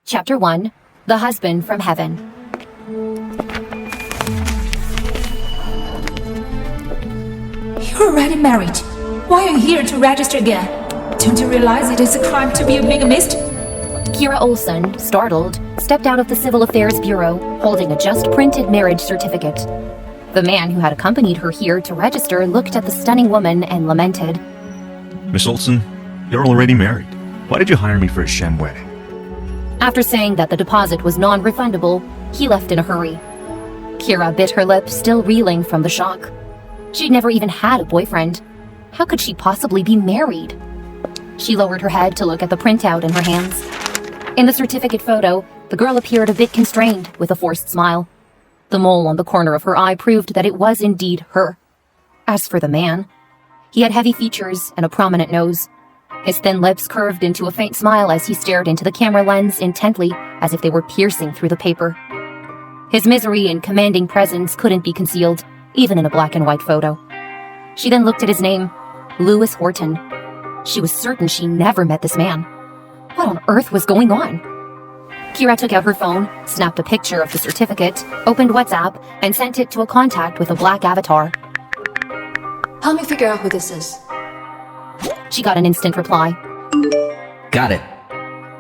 Chapter 1. The Husband from Heaven. You're already married. Why are you here to register again? Don't you realize it is a crime to be a bigamist? Keira Olsen, startled, stepped out of the Civil Affairs Bureau, holding a just-printed marriage certificate. The man who had accompanied her here to register looked at the stunning woman and lamented. Miss Olsen, you're already married. Why did you hire me for a sham wedding? After saying that the deposit was non-refundable, he left in a hurry. Keira bit her lip, still reeling from the shock. She'd never even had a boyfriend. How could she possibly be married? She lowered her head to look at the printout in her hands. In the certificate photo, the girl appeared a bit constrained, with a forced smile. The mole on the corner of her eye proved that it was indeed her. As for the man, he had heavy features and a prominent nose. His thin lips curved into a faint smile as he stared into the camera lens intently, as if they were piercing through the paper. His misery and commanding presence couldn't be concealed, even in a black and white photo. She then looked at his name, Lewis Horton. She was certain she never met this man. What on earth was going on? Keira took out her phone, snapped a picture of the certificate, opened WhatsApp, and sent it to a contact with a black avatar. Help me figure out who this is. She got an instant reply. Got it.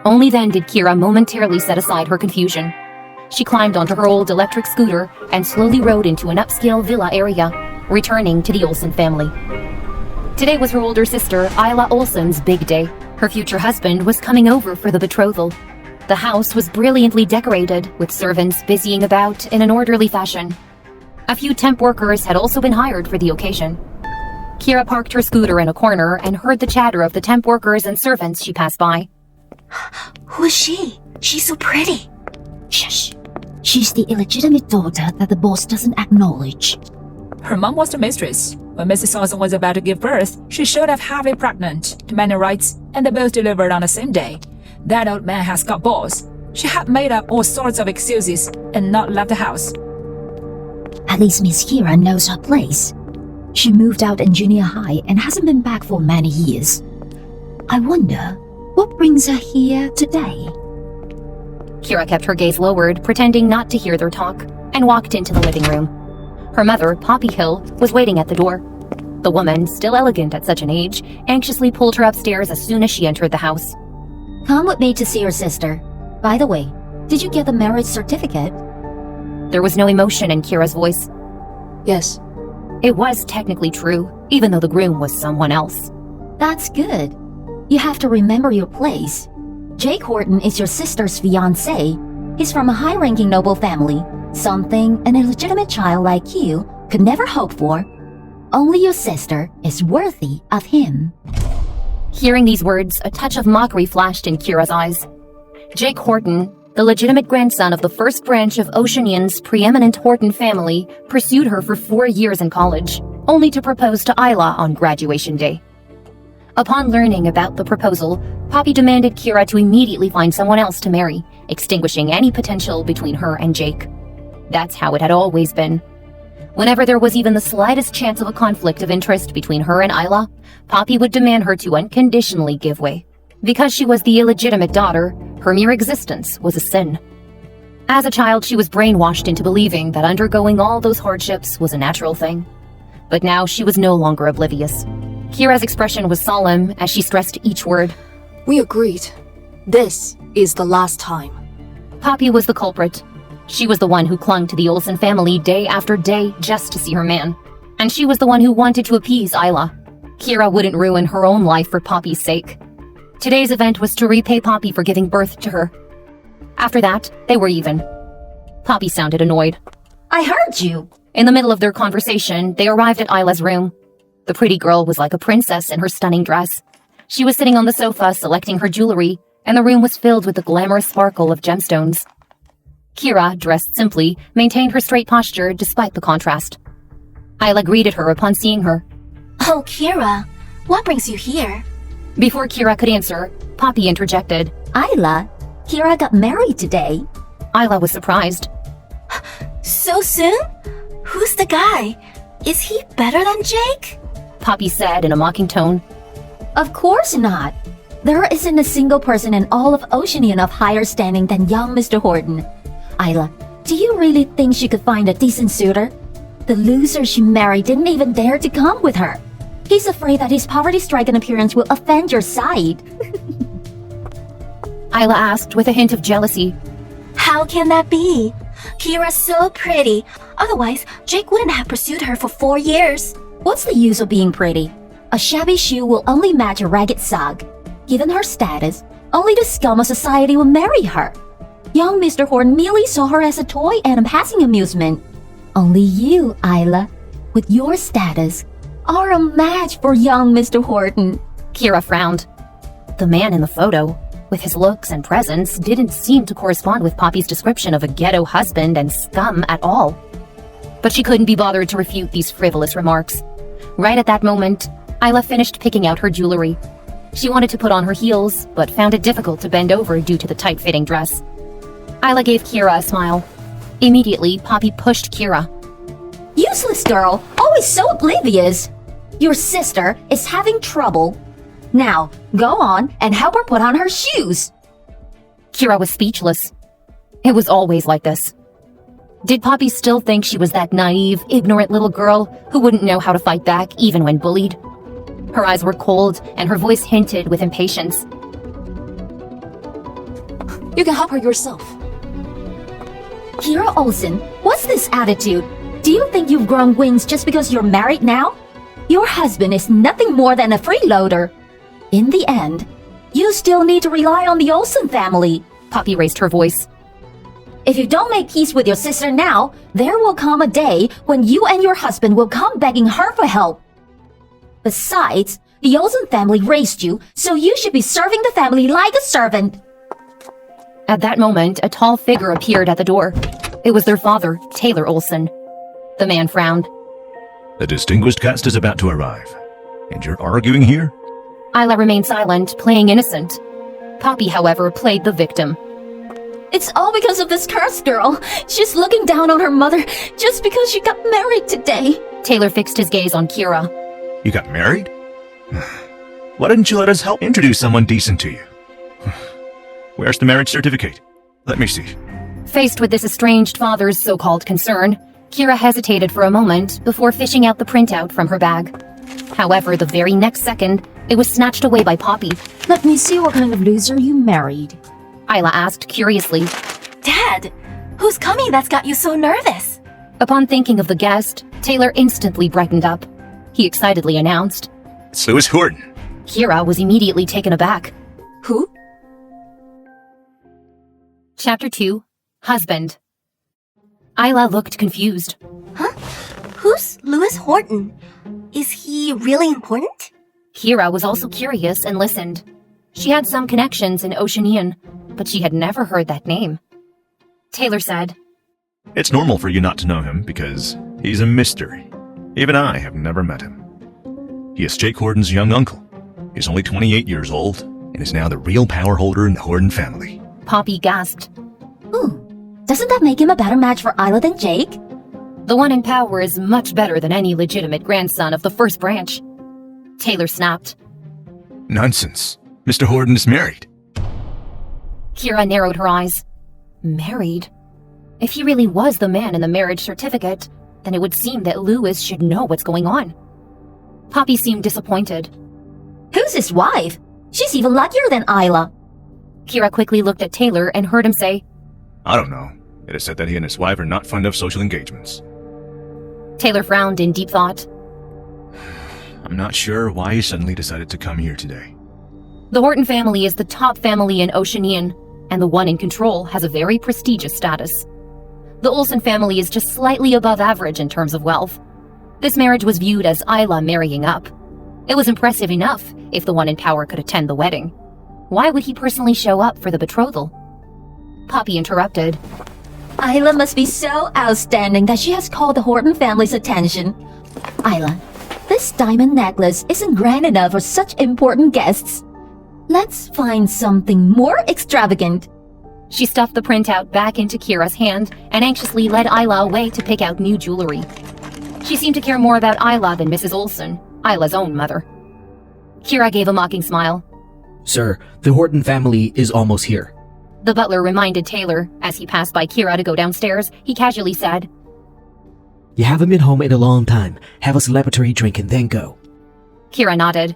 Only then did Keira momentarily set aside her confusion. She climbed onto her old electric scooter and slowly rode into an upscale villa area, returning to the Olsen family. Today was her older sister, Keira Olsen's big day. Her future husband was coming over for the betrothal. The house was brilliantly decorated, with servants busying about in an orderly fashion. A few temp workers had also been hired for the occasion. Keira parked her scooter in a corner and heard the chatter of the temp workers and servants she passed by. Who is she? She's so pretty. Shush. She's the illegitimate daughter that the boss doesn't acknowledge. Her mom was the mistress. When Mrs. Olsen was about to give birth, she showed up heavily pregnant, demanding rights, and they both delivered on the same day. That old man has got balls. She had made up all sorts of excuses and not left the house. At least Miss Keira knows her place. She moved out in junior high and hasn't been back for many years. I wonder, what brings her here today? Keira kept her gaze lowered, pretending not to hear their talk, and walked into the living room. Her mother, Poppy Hill, was waiting at the door. The woman, still elegant at such an age, anxiously pulled her upstairs as soon as she entered the house. Come with me to see your sister. By the way, did you get the marriage certificate? There was no emotion in Keira's voice. Yes. It was technically true, even though the groom was someone else. That's good. You have to remember your place. Jake Horton is your sister's fiancé. He's from a high-ranking noble family, something an illegitimate child like you could never hope for. Only your sister is worthy of him. Hearing these words, a touch of mockery flashed in Keira's eyes. Jake Horton, the legitimate grandson of the first branch of Oceanian's preeminent Horton family, pursued her for 4 years in college, only to propose to Keira on graduation day. Upon learning about the proposal, Poppy demanded Keira to immediately find someone else to marry, extinguishing any potential between her and Jake. That's how it had always been. Whenever there was even the slightest chance of a conflict of interest between her and Keira, Poppy would demand her to unconditionally give way. Because she was the illegitimate daughter, her mere existence was a sin. As a child, she was brainwashed into believing that undergoing all those hardships was a natural thing. But now she was no longer oblivious. Keira's expression was solemn as she stressed each word. We agreed. This is the last time. Poppy was the culprit. She was the one who clung to the Olsen family day after day just to see her man. And she was the one who wanted to appease Keira. Keira wouldn't ruin her own life for Poppy's sake. Today's event was to repay Poppy for giving birth to her. After that, they were even. Poppy sounded annoyed. I heard you. In the middle of their conversation, they arrived at Isla's room. The pretty girl was like a princess in her stunning dress. She was sitting on the sofa selecting her jewelry, and the room was filled with the glamorous sparkle of gemstones. Keira, dressed simply, maintained her straight posture despite the contrast. Isla greeted her upon seeing her. Oh, Keira, what brings you here? Before Keira could answer, Poppy interjected. Keira got married today. Isla was surprised. So soon? Who's the guy? Is he better than Jake? Poppy said in a mocking tone. Of course not. There isn't a single person in all of Oceanian of higher standing than young Mr. Horton. Isla, do you really think she could find a decent suitor? The loser she married didn't even dare to come with her. He's afraid that his poverty-stricken appearance will offend your side. Isla asked with a hint of jealousy. How can that be? Keira's so pretty. Otherwise, Jake wouldn't have pursued her for 4 years. What's the use of being pretty? A shabby shoe will only match a ragged sock. Given her status, only the scum of society will marry her. Young Mr. Horton merely saw her as a toy and a passing amusement. Only you, Isla, with your status, are a match for young Mr. Horton. Keira frowned. The man in the photo, with his looks and presence, didn't seem to correspond with Poppy's description of a ghetto husband and scum at all. But she couldn't be bothered to refute these frivolous remarks. Right at that moment, Isla finished picking out her jewelry. She wanted to put on her heels, but found it difficult to bend over due to the tight-fitting dress. Isla gave Keira a smile. Immediately, Poppy pushed Keira. Useless girl, always so oblivious. Your sister is having trouble. Now, go on and help her put on her shoes. Keira was speechless. It was always like this. Did Poppy still think she was that naive, ignorant little girl who wouldn't know how to fight back even when bullied? Her eyes were cold and her voice hinted with impatience. You can help her yourself. Keira Olsen, what's this attitude? Do you think you've grown wings just because you're married now? Your husband is nothing more than a freeloader. In the end, you still need to rely on the Olsen family. Poppy raised her voice. If you don't make peace with your sister now, there will come a day when you and your husband will come begging her for help. Besides, the Olsen family raised you, so you should be serving the family like a servant. At that moment, a tall figure appeared at the door. It was their father, Taylor Olsen. The man frowned. The distinguished guest is about to arrive. And you're arguing here? Isla remained silent, playing innocent. Poppy, however, played the victim. It's all because of this cursed girl. She's looking down on her mother just because she got married today. Taylor fixed his gaze on Keira. You got married? Why didn't you let us help introduce someone decent to you? Where's the marriage certificate? Let me see. Faced with this estranged father's so-called concern, Keira hesitated for a moment before fishing out the printout from her bag. However, the very next second, it was snatched away by Poppy. Let me see what kind of loser you married. Isla asked curiously. Dad, who's coming that's got you so nervous? Upon thinking of the guest, Taylor instantly brightened up. He excitedly announced. It's Lewis Horton. Keira was immediately taken aback. Who? Chapter 2. Husband. Isla looked confused. Huh? Who's Lewis Horton? Is he really important? Keira was also curious and listened. She had some connections in Oceanian, but she had never heard that name. Taylor said, It's normal for you not to know him because he's a mystery. Even I have never met him. He is Jake Horton's young uncle. He's only 28 years old and is now the real power holder in the Horton family. Poppy gasped. Ooh, doesn't that make him a better match for Isla than Jake? The one in power is much better than any legitimate grandson of the first branch. Taylor snapped. Nonsense. Mr. Horton is married. Keira narrowed her eyes. Married? If he really was the man in the marriage certificate, then it would seem that Lewis should know what's going on. Poppy seemed disappointed. Who's his wife? She's even luckier than Isla. Keira quickly looked at Taylor and heard him say, I don't know. It is said that he and his wife are not fond of social engagements. Taylor frowned in deep thought. I'm not sure why he suddenly decided to come here today. The Horton family is the top family in Oceanian, and the one in control has a very prestigious status. The Olsen family is just slightly above average in terms of wealth. This marriage was viewed as Isla marrying up. It was impressive enough if the one in power could attend the wedding. Why would he personally show up for the betrothal? Poppy interrupted. Isla must be so outstanding that she has called the Horton family's attention. Isla, this diamond necklace isn't grand enough for such important guests. Let's find something more extravagant. She stuffed the printout back into Keira's hand and anxiously led Isla away to pick out new jewelry. She seemed to care more about Isla than Mrs. Olsen, Isla's own mother. Keira gave a mocking smile. Sir, the Horton family is almost here. The butler reminded Taylor as he passed by Keira to go downstairs. He casually said, You haven't been home in a long time. Have a celebratory drink and then go. Keira nodded.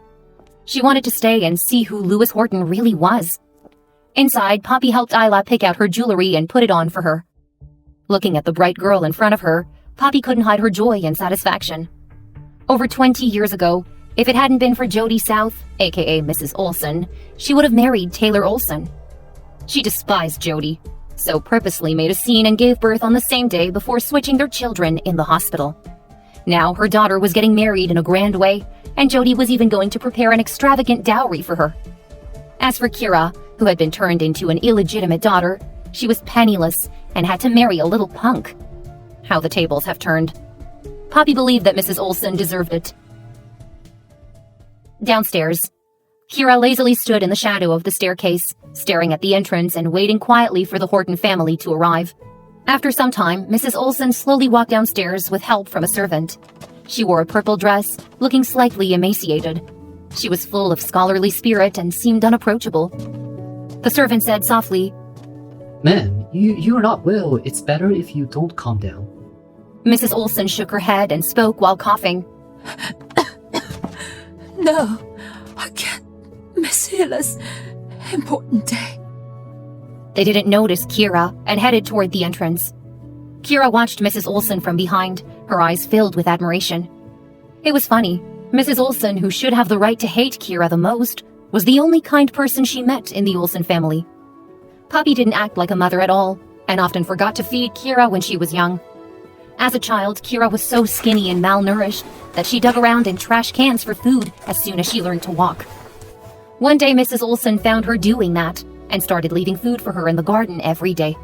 She wanted to stay and see who Lewis Horton really was. Inside, Poppy helped Isla pick out her jewelry and put it on for her. Looking at the bright girl in front of her, Poppy couldn't hide her joy and satisfaction. Over 20 years ago, if it hadn't been for Jody South, aka Mrs. Olsen, she would have married Taylor Olsen. She despised Jody, so purposely made a scene and gave birth on the same day before switching their children in the hospital. Now her daughter was getting married in a grand way, and Jody was even going to prepare an extravagant dowry for her. As for Keira, who had been turned into an illegitimate daughter, she was penniless and had to marry a little punk. How the tables have turned. Poppy believed that Mrs. Olsen deserved it. Downstairs, Keira lazily stood in the shadow of the staircase, staring at the entrance and waiting quietly for the Horton family to arrive. After some time, Mrs. Olsen slowly walked downstairs with help from a servant. She wore a purple dress, looking slightly emaciated. She was full of scholarly spirit and seemed unapproachable. The servant said softly, Ma'am, you're not well. It's better if you don't calm down. Mrs. Olsen shook her head and spoke while coughing. No, I can't miss Hila's important day. They didn't notice Keira and headed toward the entrance. Keira watched Mrs. Olsen from behind, her eyes filled with admiration. It was funny. Mrs. Olsen, who should have the right to hate Keira the most, was the only kind person she met in the Olsen family. Poppy didn't act like a mother at all, and often forgot to feed Keira when she was young. As a child, Keira was so skinny and malnourished that she dug around in trash cans for food as soon as she learned to walk. One day, Mrs. Olsen found her doing that and started leaving food for her in the garden every day.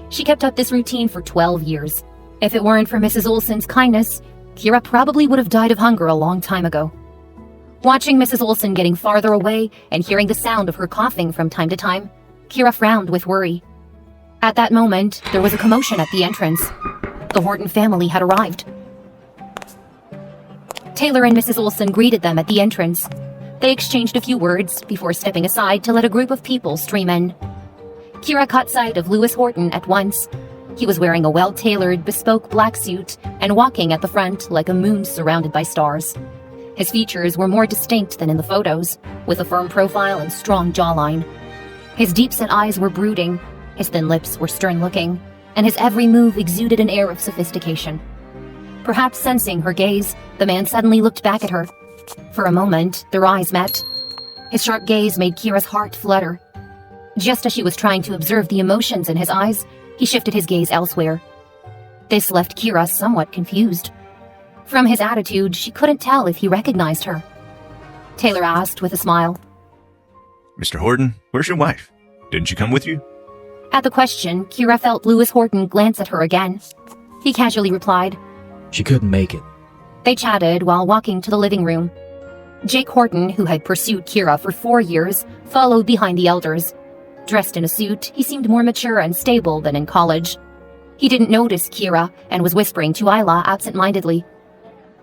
She kept up this routine for 12 years. If it weren't for Mrs. Olsen's kindness, Keira probably would have died of hunger a long time ago. Watching Mrs. Olsen getting farther away and hearing the sound of her coughing from time to time, Keira frowned with worry. At that moment, there was a commotion at the entrance. The Horton family had arrived. Taylor and Mrs. Olsen greeted them at the entrance. They exchanged a few words before stepping aside to let a group of people stream in. Keira caught sight of Lewis Horton at once. He was wearing a well-tailored, bespoke black suit and walking at the front like a moon surrounded by stars. His features were more distinct than in the photos, with a firm profile and strong jawline. His deep-set eyes were brooding, his thin lips were stern-looking, and his every move exuded an air of sophistication. Perhaps sensing her gaze, the man suddenly looked back at her. For a moment, their eyes met. His sharp gaze made Keira's heart flutter. Just as she was trying to observe the emotions in his eyes, he shifted his gaze elsewhere. This left Keira somewhat confused. From his attitude, she couldn't tell if he recognized her. Taylor asked with a smile. Mr. Horton, where's your wife? Didn't she come with you? At the question, Keira felt Lewis Horton glance at her again. He casually replied. She couldn't make it. They chatted while walking to the living room. Jake Horton, who had pursued Keira for 4 years, followed behind the elders. Dressed in a suit, he seemed more mature and stable than in college. He didn't notice Keira and was whispering to Isla absent-mindedly.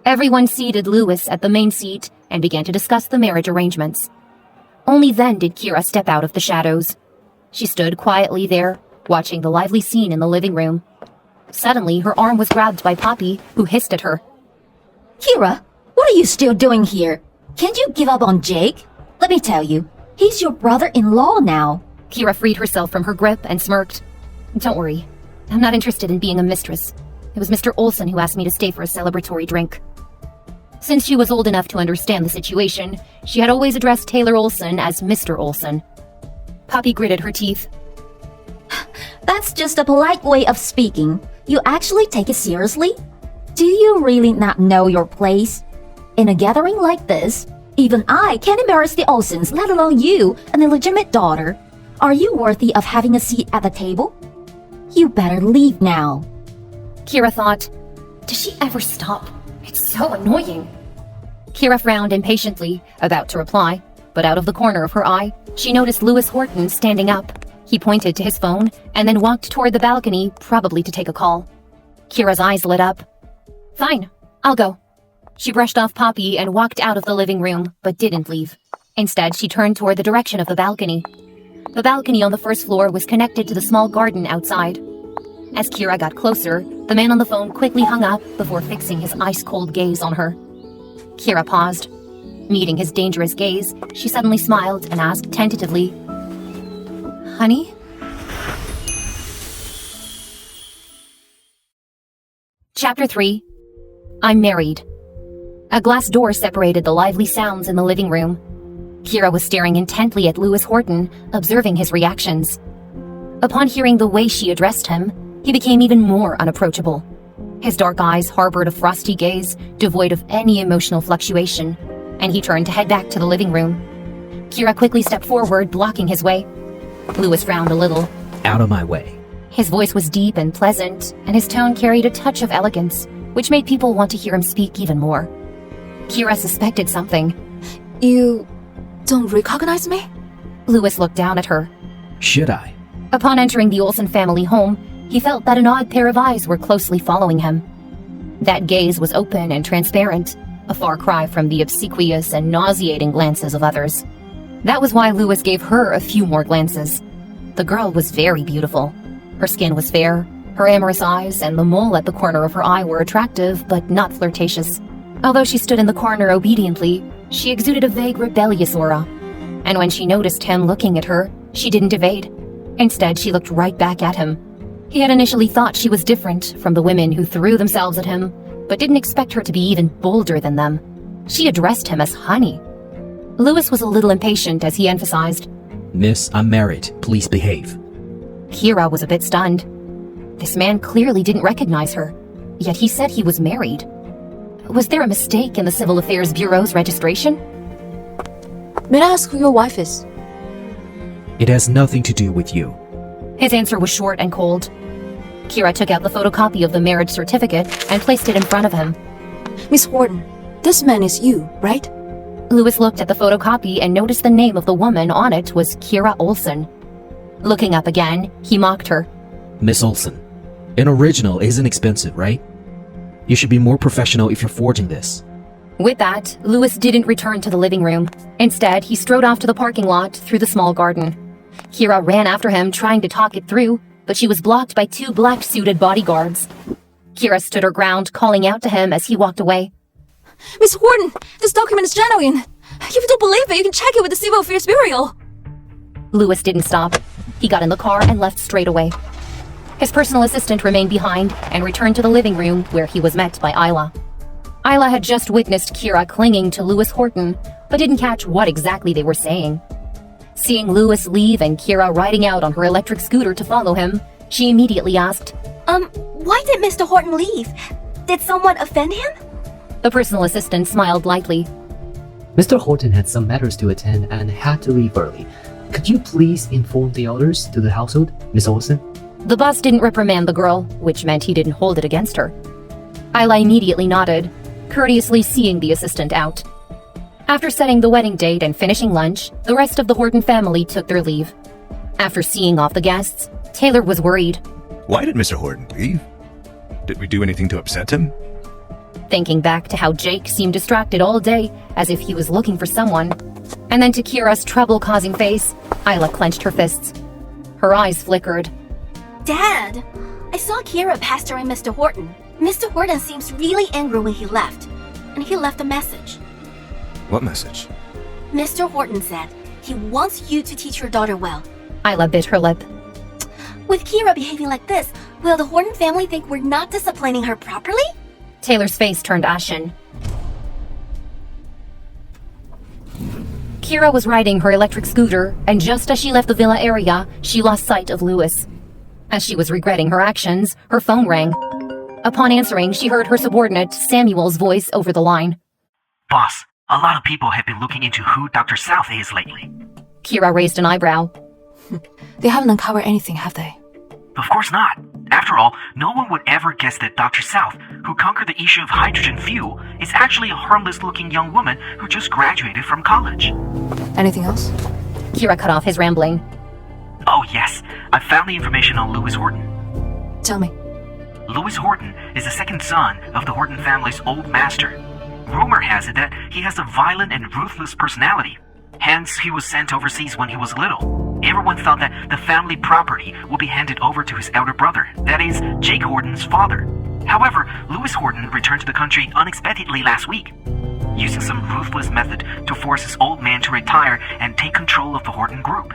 Everyone seated Lewis at the main seat and began to discuss the marriage arrangements. Only then did Keira step out of the shadows. She stood quietly there, watching the lively scene in the living room. Suddenly, her arm was grabbed by Poppy, who hissed at her. Keira, what are you still doing here? Can't you give up on Jake? Let me tell you, he's your brother-in-law now. Keira freed herself from her grip and smirked. Don't worry. I'm not interested in being a mistress. It was Mr. Olsen who asked me to stay for a celebratory drink. Since she was old enough to understand the situation, she had always addressed Taylor Olsen as Mr. Olsen. Poppy gritted her teeth. That's just a polite way of speaking. You actually take it seriously? Do you really not know your place? In a gathering like this, even I can't embarrass the Olsens, let alone you, an illegitimate daughter. Are you worthy of having a seat at the table? You better leave now. Keira thought, does she ever stop? It's so annoying. Keira frowned impatiently, about to reply, but out of the corner of her eye, she noticed Lewis Horton standing up. He pointed to his phone and then walked toward the balcony, probably to take a call. Keira's eyes lit up. Fine, I'll go. She brushed off Poppy and walked out of the living room, but didn't leave. Instead, she turned toward the direction of the balcony. The balcony on the first floor was connected to the small garden outside. As Keira got closer, the man on the phone quickly hung up before fixing his ice-cold gaze on her. Keira paused. Meeting his dangerous gaze, she suddenly smiled and asked tentatively, "Honey?" Chapter 3. I'm Married. A glass door separated the lively sounds in the living room. Keira was staring intently at Lewis Horton, observing his reactions. Upon hearing the way she addressed him, he became even more unapproachable. His dark eyes harbored a frosty gaze, devoid of any emotional fluctuation, and he turned to head back to the living room. Keira quickly stepped forward, blocking his way. Lewis frowned a little. Out of my way. His voice was deep and pleasant, and his tone carried a touch of elegance, which made people want to hear him speak even more. Keira suspected something. You don't recognize me? Lewis looked down at her. Should I? Upon entering the Olsen family home, he felt that an odd pair of eyes were closely following him. That gaze was open and transparent, a far cry from the obsequious and nauseating glances of others. That was why Lewis gave her a few more glances. The girl was very beautiful. Her skin was fair, her amorous eyes and the mole at the corner of her eye were attractive but not flirtatious. Although she stood in the corner obediently, she exuded a vague rebellious aura. And when she noticed him looking at her, she didn't evade. Instead, she looked right back at him. He had initially thought she was different from the women who threw themselves at him, but didn't expect her to be even bolder than them. She addressed him as honey. Lewis was a little impatient as he emphasized, Miss, I'm married. Please behave. Keira was a bit stunned. This man clearly didn't recognize her, yet he said he was married. Was there a mistake in the Civil Affairs Bureau's registration? May I ask who your wife is? It has nothing to do with you. His answer was short and cold. Keira took out the photocopy of the marriage certificate and placed it in front of him. Miss Horton, this man is you, right? Lewis looked at the photocopy and noticed the name of the woman on it was Keira Olsen. Looking up again, he mocked her. Miss Olsen, an original isn't expensive, right? You should be more professional if you're forging this. With that, Lewis didn't return to the living room. Instead, he strode off to the parking lot through the small garden. Keira ran after him, trying to talk it through, but she was blocked by two black-suited bodyguards. Keira stood her ground, calling out to him as he walked away. Miss Horton, this document is genuine. If you don't believe it, you can check it with the Civil Affairs Bureau. Lewis didn't stop. He got in the car and left straight away. His personal assistant remained behind and returned to the living room where he was met by Isla. Isla had just witnessed Keira clinging to Lewis Horton, but didn't catch what exactly they were saying. Seeing Lewis leave and Keira riding out on her electric scooter to follow him, she immediately asked, Why did Mr. Horton leave? Did someone offend him? The personal assistant smiled lightly. Mr. Horton had some matters to attend and had to leave early. Could you please inform the others to the household, Miss Olsen? The boss didn't reprimand the girl, which meant he didn't hold it against her. Isla immediately nodded, courteously seeing the assistant out. After setting the wedding date and finishing lunch, the rest of the Horton family took their leave. After seeing off the guests, Taylor was worried. Why did Mr. Horton leave? Did we do anything to upset him? Thinking back to how Jake seemed distracted all day, as if he was looking for someone, and then to Kira's trouble-causing face, Isla clenched her fists. Her eyes flickered. Dad, I saw Keira pestering Mr. Horton. Mr. Horton seems really angry when he left, and he left a message. What message? Mr. Horton said he wants you to teach your daughter well. Isla bit her lip. With Keira behaving like this, will the Horton family think we're not disciplining her properly? Taylor's face turned ashen. Keira was riding her electric scooter, and just as she left the villa area, she lost sight of Lewis. As she was regretting her actions, her phone rang. Upon answering, she heard her subordinate, Samuel's voice over the line. Boss, a lot of people have been looking into who Dr. South is lately. Keira raised an eyebrow. They haven't uncovered anything, have they? Of course not. After all, no one would ever guess that Dr. South, who conquered the issue of hydrogen fuel, is actually a harmless-looking young woman who just graduated from college. Anything else? Keira cut off his rambling. Oh yes, I found the information on Lewis Horton. Tell me. Lewis Horton is the second son of the Horton family's old master. Rumor has it that he has a violent and ruthless personality. Hence, he was sent overseas when he was little. Everyone thought that the family property would be handed over to his elder brother, that is, Jake Horton's father. However, Lewis Horton returned to the country unexpectedly last week, using some ruthless method to force his old man to retire and take control of the Horton group.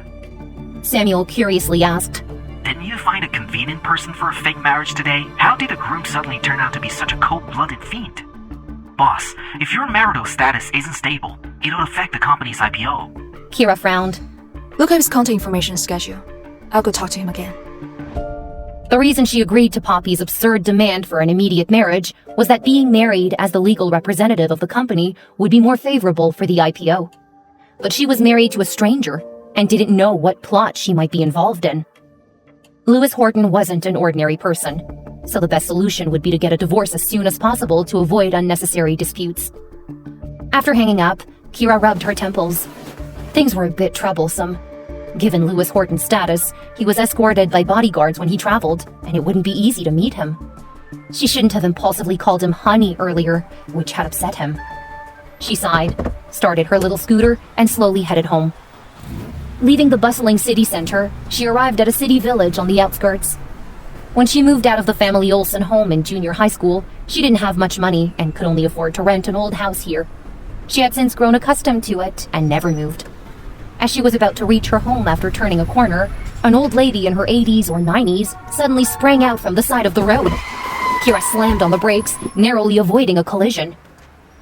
Samuel curiously asked, Didn't you find a convenient person for a fake marriage today? How did the groom suddenly turn out to be such a cold-blooded fiend? Boss, if your marital status isn't stable, it'll affect the company's IPO. Keira frowned. Look at his contact information schedule. I'll go talk to him again. The reason she agreed to Poppy's absurd demand for an immediate marriage was that being married as the legal representative of the company would be more favorable for the IPO. But she was married to a stranger and didn't know what plot she might be involved in. Lewis Horton wasn't an ordinary person, so the best solution would be to get a divorce as soon as possible to avoid unnecessary disputes. After hanging up, Keira rubbed her temples. Things were a bit troublesome. Given Lewis Horton's status, he was escorted by bodyguards when he traveled, and it wouldn't be easy to meet him. She shouldn't have impulsively called him honey earlier, which had upset him. She sighed, started her little scooter, and slowly headed home. Leaving the bustling city center, she arrived at a city village on the outskirts. When she moved out of the family Olsen home in junior high school, she didn't have much money and could only afford to rent an old house here. She had since grown accustomed to it and never moved. As she was about to reach her home after turning a corner, an old lady in her 80s or 90s suddenly sprang out from the side of the road. Keira slammed on the brakes, narrowly avoiding a collision.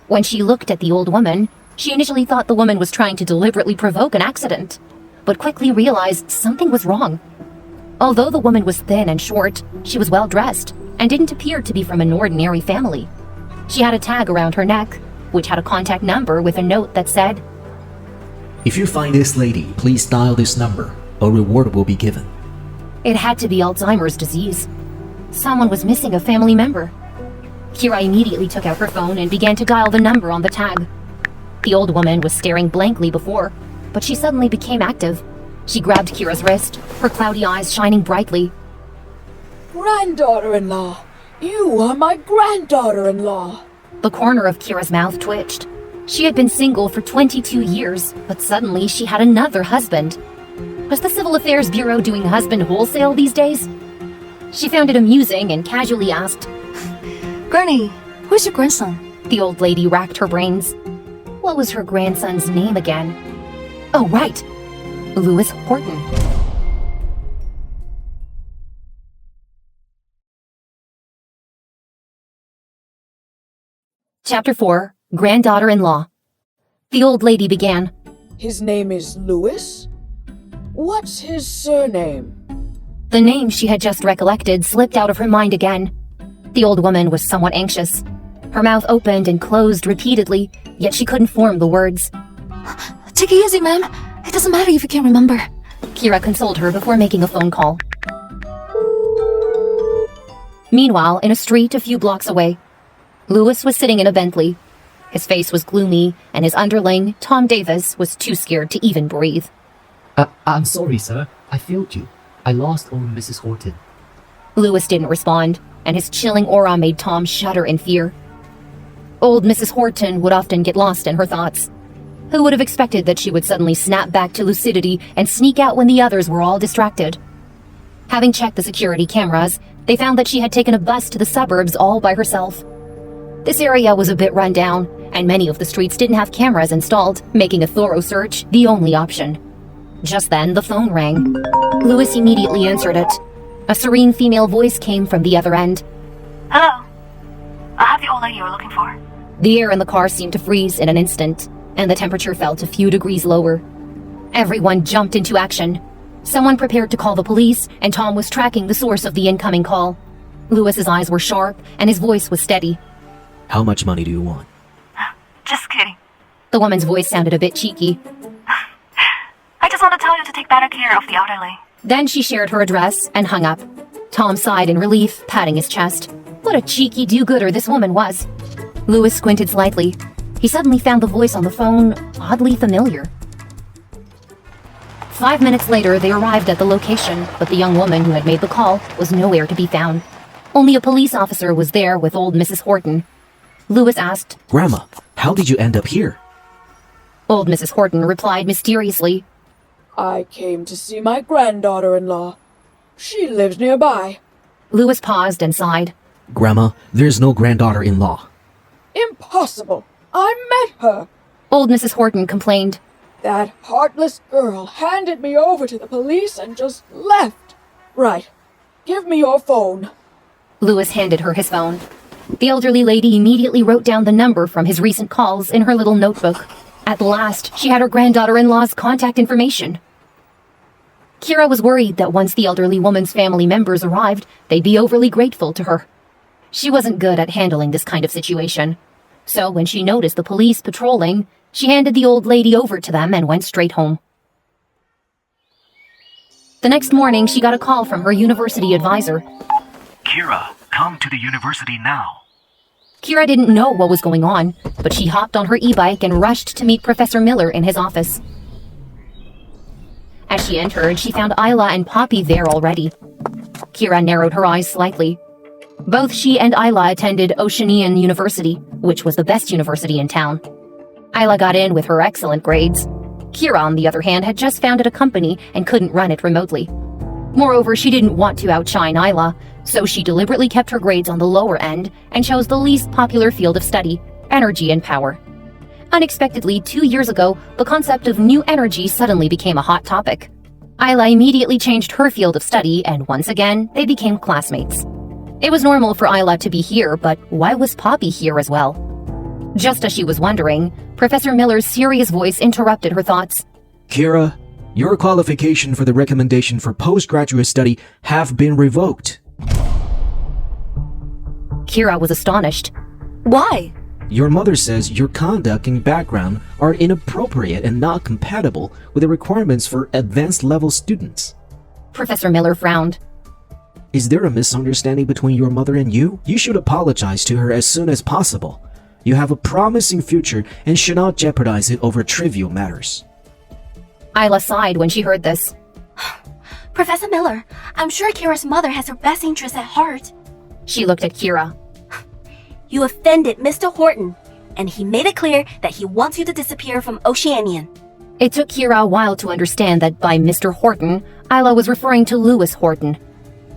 When she looked at the old woman, she initially thought the woman was trying to deliberately provoke an accident, but quickly realized something was wrong. Although the woman was thin and short, she was well dressed and didn't appear to be from an ordinary family. She had a tag around her neck, which had a contact number with a note that said, If you find this lady, please dial this number. A reward will be given. It had to be Alzheimer's disease. Someone was missing a family member. Keira immediately took out her phone and began to dial the number on the tag. The old woman was staring blankly before, but she suddenly became active. She grabbed Kira's wrist, her cloudy eyes shining brightly. Granddaughter-in-law! You are my granddaughter-in-law! The corner of Kira's mouth twitched. She had been single for 22 years, but suddenly she had another husband. Was the Civil Affairs Bureau doing husband wholesale these days? She found it amusing and casually asked, Granny, who's your grandson? The old lady racked her brains. What was her grandson's name again? Oh, right. Lewis Horton. Chapter 4. Granddaughter-in-law. The old lady began. His name is Lewis? What's his surname? The name she had just recollected slipped out of her mind again. The old woman was somewhat anxious. Her mouth opened and closed repeatedly, yet she couldn't form the words. Take it easy, ma'am. It doesn't matter if you can't remember. Keira consoled her before making a phone call. Meanwhile, in a street a few blocks away, Lewis was sitting in a Bentley. His face was gloomy, and his underling, Tom Davis, was too scared to even breathe. I'm sorry, sir. I failed you. I lost old Mrs. Horton. Lewis didn't respond, and his chilling aura made Tom shudder in fear. Old Mrs. Horton would often get lost in her thoughts. Who would have expected that she would suddenly snap back to lucidity and sneak out when the others were all distracted? Having checked the security cameras, they found that she had taken a bus to the suburbs all by herself. This area was a bit run down, and many of the streets didn't have cameras installed, making a thorough search the only option. Just then, the phone rang. Lewis immediately answered it. A serene female voice came from the other end. Hello. I have the old lady you're looking for. The air in the car seemed to freeze in an instant, and the temperature felt a few degrees lower. Everyone jumped into action. Someone prepared to call the police, and Tom was tracking the source of the incoming call. Lewis's eyes were sharp, and his voice was steady. How much money do you want? Just kidding. The woman's voice sounded a bit cheeky. I just want to tell you to take better care of the elderly. Then she shared her address and hung up. Tom sighed in relief, patting his chest. What a cheeky do-gooder this woman was. Lewis squinted slightly. He suddenly found the voice on the phone oddly familiar. 5 minutes later, they arrived at the location, but the young woman who had made the call was nowhere to be found. Only a police officer was there with old Mrs. Horton. Lewis asked, Grandma, how did you end up here? Old Mrs. Horton replied mysteriously. I came to see my granddaughter-in-law. She lives nearby. Louis paused and sighed. Grandma, there's no granddaughter-in-law. Impossible. I met her. Old Mrs. Horton complained. That heartless girl handed me over to the police and just left. Right. Give me your phone. Louis handed her his phone. The elderly lady immediately wrote down the number from his recent calls in her little notebook. At last, she had her granddaughter-in-law's contact information. Keira was worried that once the elderly woman's family members arrived, they'd be overly grateful to her. She wasn't good at handling this kind of situation. So when she noticed the police patrolling, she handed the old lady over to them and went straight home. The next morning, she got a call from her university advisor. Keira, come to the university now. Keira didn't know what was going on, but she hopped on her e-bike and rushed to meet Professor Miller in his office. As she entered, she found Isla and Poppy there already. Keira narrowed her eyes slightly. Both she and Isla attended Oceanian University, which was the best university in town. Isla got in with her excellent grades. Keira, on the other hand, had just founded a company and couldn't run it remotely. Moreover, she didn't want to outshine Isla, so she deliberately kept her grades on the lower end and chose the least popular field of study, energy and power. Unexpectedly, 2 years ago, the concept of new energy suddenly became a hot topic. Isla immediately changed her field of study, and once again, they became classmates. It was normal for Isla to be here, but why was Poppy here as well? Just as she was wondering, Professor Miller's serious voice interrupted her thoughts. Keira, your qualification for the recommendation for postgraduate study have been revoked. Keira was astonished. Why? Your mother says your conduct and background are inappropriate and not compatible with the requirements for advanced level students. Professor Miller frowned. Is there a misunderstanding between your mother and you? You should apologize to her as soon as possible. You have a promising future and should not jeopardize it over trivial matters. Isla sighed when she heard this. Professor Miller, I'm sure Kira's mother has her best interests at heart. She looked at Keira. You offended Mr. Horton, and he made it clear that he wants you to disappear from Oceanian. It took Keira a while to understand that by Mr. Horton, Isla was referring to Louis Horton.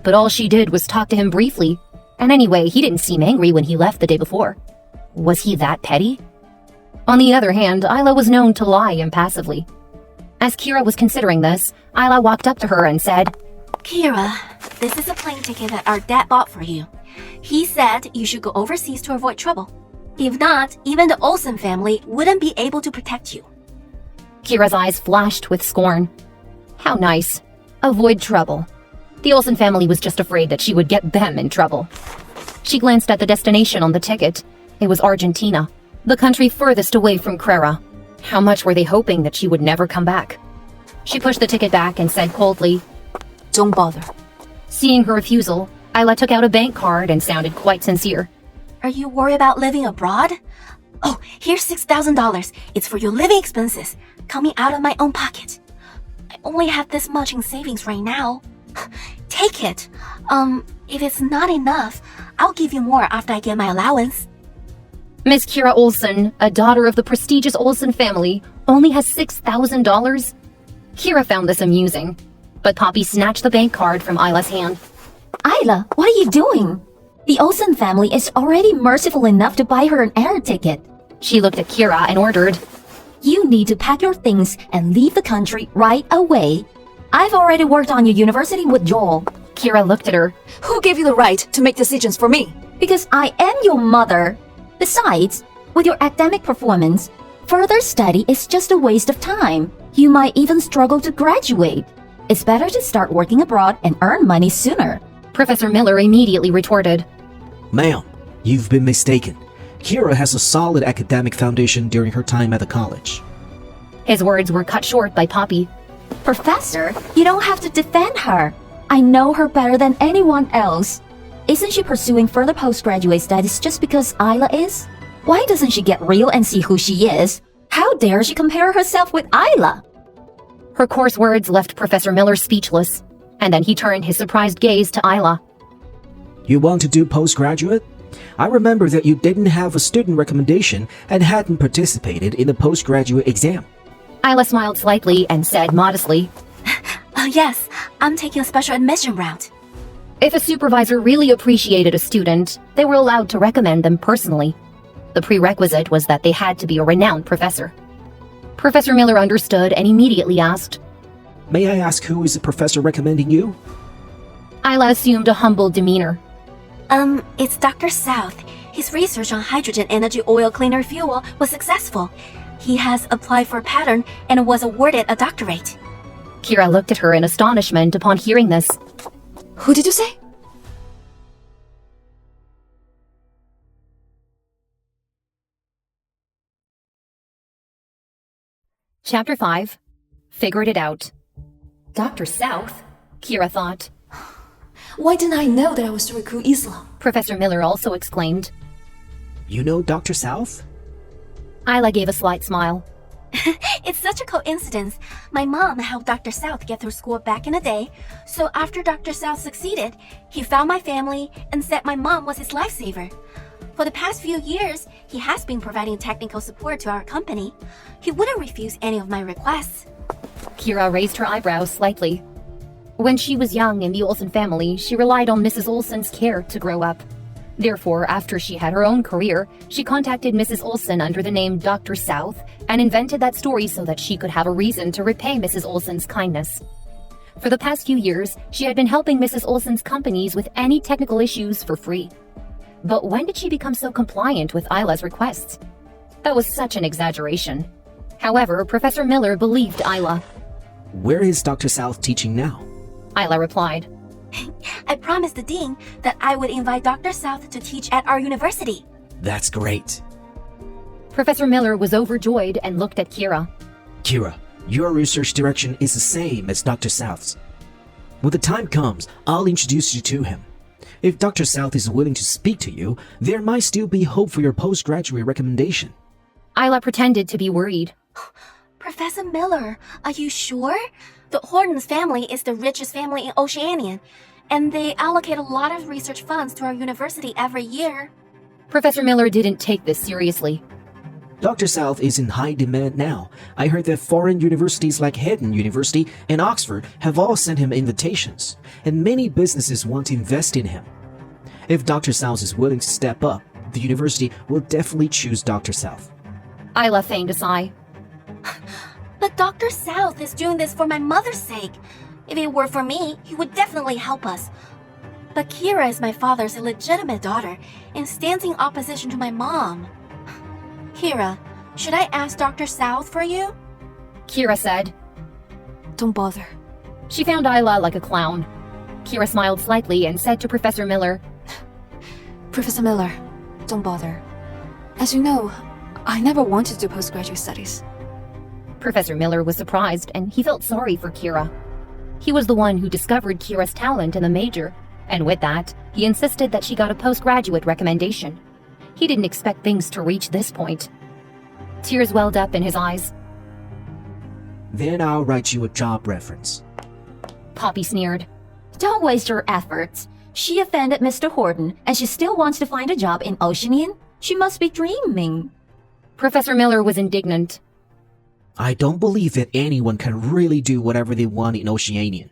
But all she did was talk to him briefly, and anyway, he didn't seem angry when he left the day before. Was he that petty? On the other hand, Isla was known to lie impassively. As Keira was considering this, Isla walked up to her and said, Keira, this is a plane ticket that our dad bought for you. He said you should go overseas to avoid trouble. If not, even the Olsen family wouldn't be able to protect you. Kira's eyes flashed with scorn. How nice. Avoid trouble. The Olsen family was just afraid that she would get them in trouble. She glanced at the destination on the ticket. It was Argentina, the country furthest away from Keira. How much were they hoping that she would never come back? She pushed the ticket back and said coldly, Don't bother. Seeing her refusal, Isla took out a bank card and sounded quite sincere. Are you worried about living abroad? Oh, here's $6,000. It's for your living expenses, coming out of my own pocket. I only have this much in savings right now. Take it. If it's not enough, I'll give you more after I get my allowance. Miss Keira Olsen, a daughter of the prestigious Olsen family, only has $6,000? Keira found this amusing, but Poppy snatched the bank card from Isla's hand. Isla, what are you doing? The Olsen family is already merciful enough to buy her an air ticket. She looked at Keira and ordered, You need to pack your things and leave the country right away. I've already worked on your university with Joel. Keira looked at her. Who gave you the right to make decisions for me? Because I am your mother. Besides, with your academic performance, further study is just a waste of time. You might even struggle to graduate. It's better to start working abroad and earn money sooner. Professor Miller immediately retorted, Ma'am, you've been mistaken. Keira has a solid academic foundation during her time at the college. His words were cut short by Poppy. Professor, you don't have to defend her. I know her better than anyone else. Isn't she pursuing further postgraduate studies just because Isla is? Why doesn't she get real and see who she is? How dare she compare herself with Isla? Her coarse words left Professor Miller speechless, and then he turned his surprised gaze to Isla. You want to do postgraduate? I remember that you didn't have a student recommendation and hadn't participated in the postgraduate exam. Isla smiled slightly and said modestly, Yes, I'm taking a special admission route. if a supervisor really appreciated a student, they were allowed to recommend them personally. The prerequisite was that they had to be a renowned professor. Professor Miller understood and immediately asked, May I ask who is the professor recommending you? Isla assumed a humble demeanor. It's Dr. South. His research on hydrogen energy oil cleaner fuel was successful. He has applied for a patent and was awarded a doctorate. Keira looked at her in astonishment upon hearing this. Who did you say? Chapter 5. Figured it out. Dr. South? Keira thought. Why didn't I know that I was to recruit Isla? Professor Miller also exclaimed. You know Dr. South? Isla gave a slight smile. It's such a coincidence. My mom helped Dr. South get through school back in the day, so after Dr. South succeeded, he found my family and said my mom was his lifesaver. For the past few years, he has been providing technical support to our company. He wouldn't refuse any of my requests. Keira raised her eyebrows slightly. When she was young in the Olsen family, she relied on Mrs. Olsen's care to grow up. Therefore, after she had her own career, she contacted Mrs. Olsen under the name Dr. South and invented that story so that she could have a reason to repay Mrs. Olsen's kindness. For the past few years, she had been helping Mrs. Olsen's companies with any technical issues for free. But when did she become so compliant with Isla's requests? That was such an exaggeration. However, Professor Miller believed Isla. Where is Dr. South teaching now? Isla replied. I promised the dean that I would invite Dr. South to teach at our university. That's great. Professor Miller was overjoyed and looked at Keira. Keira, your research direction is the same as Dr. South's. When the time comes, I'll introduce you to him. If Dr. South is willing to speak to you, there might still be hope for your postgraduate recommendation. Isla pretended to be worried. Professor Miller, are you sure? The Hortons family is the richest family in Oceania, and they allocate a lot of research funds to our university every year. Professor Miller didn't take this seriously. Dr. South is in high demand now. I heard that foreign universities like Hedon University and Oxford have all sent him invitations, and many businesses want to invest in him. If Dr. South is willing to step up, the university will definitely choose Dr. South. Isla feigned a sigh. But Dr. South is doing this for my mother's sake. If it were for me, he would definitely help us. But Keira is my father's illegitimate daughter and stands in opposition to my mom. Keira, should I ask Dr. South for you? Keira said. Don't bother. She found Isla like a clown. Keira smiled slightly and said to Professor Miller, Professor Miller, don't bother. As you know, I never wanted to do postgraduate studies. Professor Miller was surprised and he felt sorry for Keira. He was the one who discovered Keira's talent in the major, and with that, he insisted that she got a postgraduate recommendation. He didn't expect things to reach this point. Tears welled up in his eyes. Then I'll write you a job reference. Poppy sneered. Don't waste your efforts. She offended Mr. Horton, and she still wants to find a job in Oceanian? She must be dreaming. Professor Miller was indignant. I don't believe that anyone can really do whatever they want in Oceanian.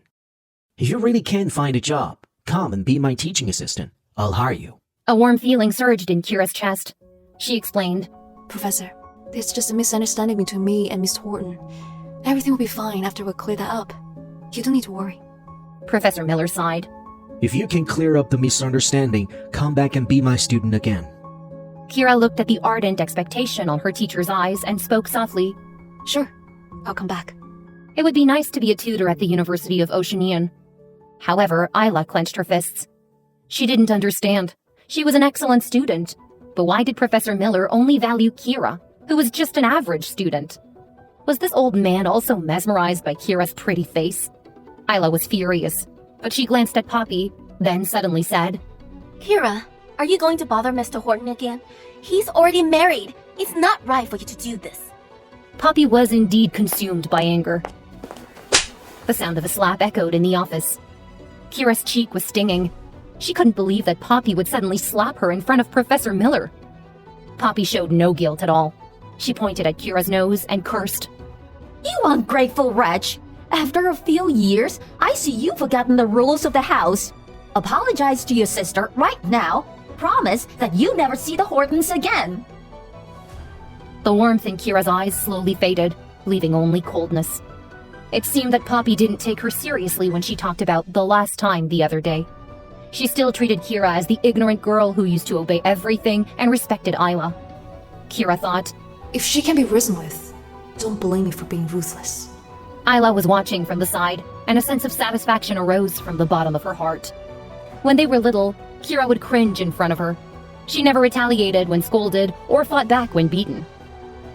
If you really can find a job, come and be my teaching assistant. I'll hire you. A warm feeling surged in Keira's chest. She explained. Professor, there's just a misunderstanding between me and Mr. Horton. Everything will be fine after we clear that up. You don't need to worry. Professor Miller sighed. If you can clear up the misunderstanding, come back and be my student again. Keira looked at the ardent expectation on her teacher's eyes and spoke softly. Sure, I'll come back. It would be nice to be a tutor at the University of Oceanian. However, Isla clenched her fists. She didn't understand. She was an excellent student. But why did Professor Miller only value Keira, who was just an average student? Was this old man also mesmerized by Kira's pretty face? Isla was furious, but she glanced at Poppy, then suddenly said, Keira, are you going to bother Mr. Horton again? He's already married. It's not right for you to do this. Poppy was indeed consumed by anger. The sound of a slap echoed in the office. Kira's cheek was stinging. She couldn't believe that Poppy would suddenly slap her in front of Professor Miller. Poppy showed no guilt at all. She pointed at Kira's nose and cursed. You ungrateful wretch! After a few years, I see you've forgotten the rules of the house. Apologize to your sister right now. Promise that you never see the Hortons again. The warmth in Kira's eyes slowly faded, leaving only coldness. It seemed that Poppy didn't take her seriously when she talked about the last time the other day. She still treated Keira as the ignorant girl who used to obey everything and respected Isla. Keira thought, If she can be reasoned with, don't blame me for being ruthless. Isla was watching from the side, and a sense of satisfaction arose from the bottom of her heart. When they were little, Keira would cringe in front of her. She never retaliated when scolded or fought back when beaten.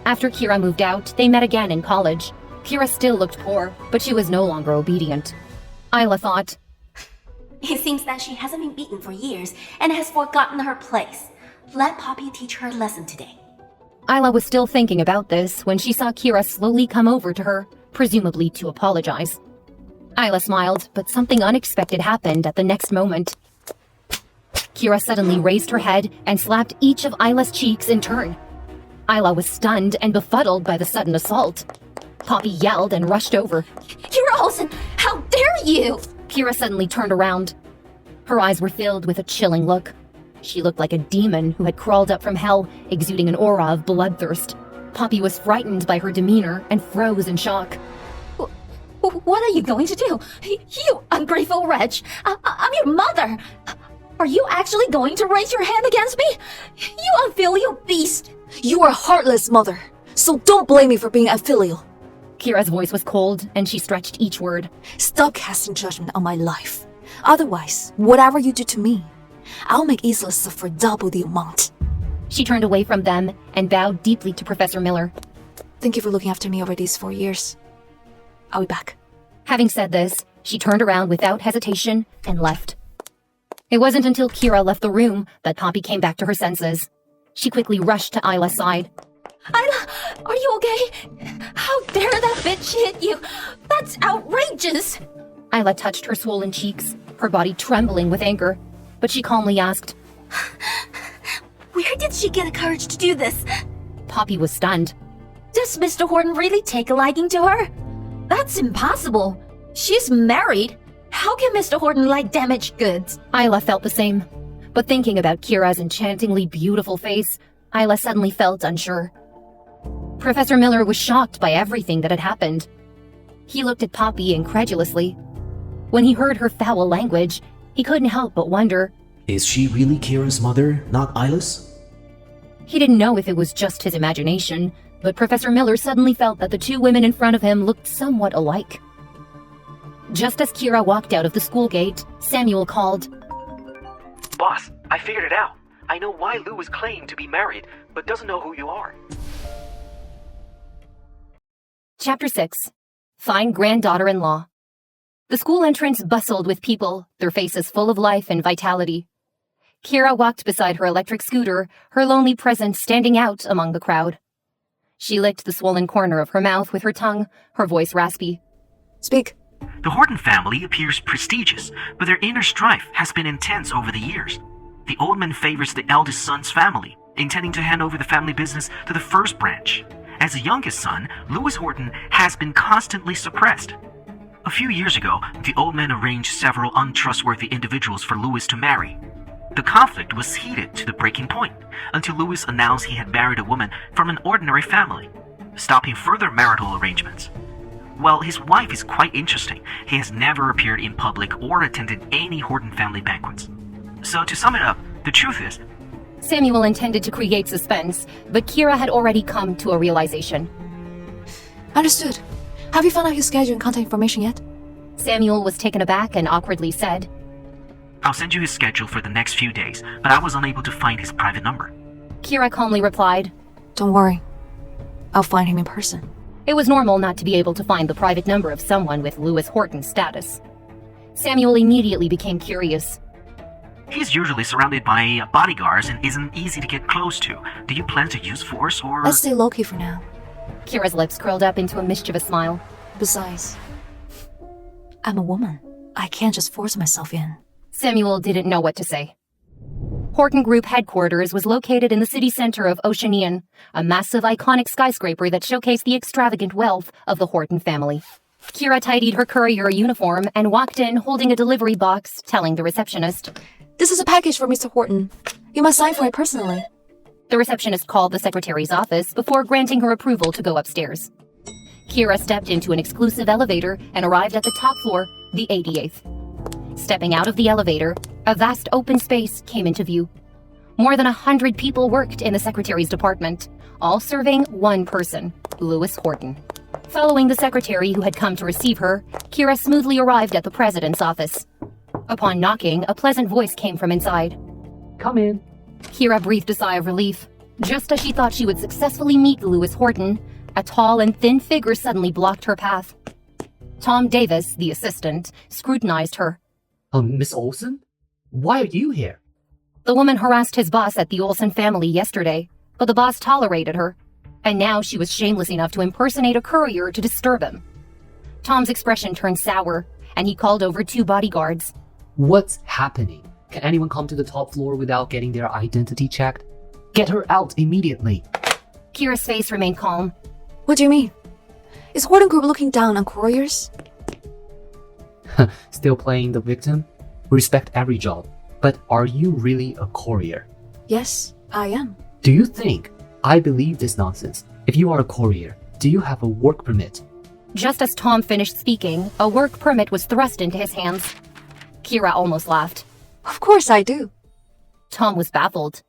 After Keira moved out, they met again in college. Keira still looked poor, but she was no longer obedient. Isla thought, It seems that she hasn't been beaten for years and has forgotten her place. Let Poppy teach her a lesson today. Isla was still thinking about this when she saw Keira slowly come over to her, presumably to apologize. Isla smiled, but something unexpected happened at the next moment. Keira suddenly raised her head and slapped each of Isla's cheeks in turn. Isla was stunned and befuddled by the sudden assault. Poppy yelled and rushed over. Keira Olsen, how dare you! Keira suddenly turned around. Her eyes were filled with a chilling look. She looked like a demon who had crawled up from hell, exuding an aura of bloodthirst. Poppy was frightened by her demeanor and froze in shock. What are you going to do? You ungrateful wretch! I'm your mother! Are you actually going to raise your hand against me? You unfilial beast! You are a heartless mother, so don't blame me for being unfilial. Kira's voice was cold, and she stretched each word. Stop casting judgment on my life. Otherwise, whatever you do to me, I'll make Isla suffer double the amount. She turned away from them and bowed deeply to Professor Miller. Thank you for looking after me over these 4 years. I'll be back. Having said this, she turned around without hesitation and left. It wasn't until Keira left the room that Poppy came back to her senses. She quickly rushed to Isla's side. Isla, are you okay? How dare that bitch hit you? That's outrageous! Isla touched her swollen cheeks, her body trembling with anger, but she calmly asked, Where did she get the courage to do this? Poppy was stunned. Does Mr. Horton really take a liking to her? That's impossible. She's married. How can Mr. Horton like damaged goods? Isla felt the same. But thinking about Kira's enchantingly beautiful face, Isla suddenly felt unsure. Professor Miller was shocked by everything that had happened. He looked at Poppy incredulously. When he heard her foul language, he couldn't help but wonder, Is she really Kira's mother, not Isla's? He didn't know if it was just his imagination, but Professor Miller suddenly felt that the two women in front of him looked somewhat alike. Just as Keira walked out of the school gate, Samuel called, Boss, I figured it out. I know why Louis claimed to be married, but doesn't know who you are. Chapter 6. Fine Granddaughter-in-Law. The school entrance bustled with people, their faces full of life and vitality. Keira walked beside her electric scooter, her lonely presence standing out among the crowd. She licked the swollen corner of her mouth with her tongue, her voice raspy. Speak. The Horton family appears prestigious, but their inner strife has been intense over the years. The old man favors the eldest son's family, intending to hand over the family business to the first branch. As the youngest son, Louis Horton has been constantly suppressed. A few years ago, the old man arranged several untrustworthy individuals for Louis to marry. The conflict was heated to the breaking point, until Louis announced he had married a woman from an ordinary family, stopping further marital arrangements. While his wife is quite interesting, he has never appeared in public or attended any Horton family banquets. So to sum it up, the truth is, Samuel intended to create suspense, but Keira had already come to a realization. Understood. Have you found out his schedule and contact information yet? Samuel was taken aback and awkwardly said, I'll send you his schedule for the next few days, but I was unable to find his private number. Keira calmly replied, Don't worry. I'll find him in person. It was normal not to be able to find the private number of someone with Louis Horton's status. Samuel immediately became curious. He's usually surrounded by bodyguards and isn't easy to get close to. Do you plan to use force or... Let's stay low-key for now. Kira's lips curled up into a mischievous smile. Besides, I'm a woman. I can't just force myself in. Samuel didn't know what to say. Horton Group headquarters was located in the city center of Oceanian, a massive iconic skyscraper that showcased the extravagant wealth of the Horton family. Keira tidied her courier uniform and walked in holding a delivery box, telling the receptionist, This is a package for Mr. Horton. You must sign for it personally. The receptionist called the secretary's office before granting her approval to go upstairs. Keira stepped into an exclusive elevator and arrived at the top floor, the 88th. Stepping out of the elevator, a vast open space came into view. More than 100 people worked in the secretary's department, all serving one person, Lewis Horton. Following the secretary who had come to receive her, Keira smoothly arrived at the president's office. Upon knocking, a pleasant voice came from inside. Come in. Keira breathed a sigh of relief. Just as she thought she would successfully meet Lewis Horton, a tall and thin figure suddenly blocked her path. Tom Davis, the assistant, scrutinized her. Miss Olsen? Why are you here? The woman harassed his boss at the Olsen family yesterday, but the boss tolerated her, and now she was shameless enough to impersonate a courier to disturb him. Tom's expression turned sour, and he called over 2 bodyguards. What's happening? Can anyone come to the top floor without getting their identity checked? Get her out immediately. Keira's face remained calm. What do you mean? Is Horton Group looking down on couriers? Still playing the victim? Respect every job. But are you really a courier? Yes, I am. Do you think I believe this nonsense? If you are a courier, do you have a work permit? Just as Tom finished speaking, a work permit was thrust into his hands. Keira almost laughed. Of course I do. Tom was baffled.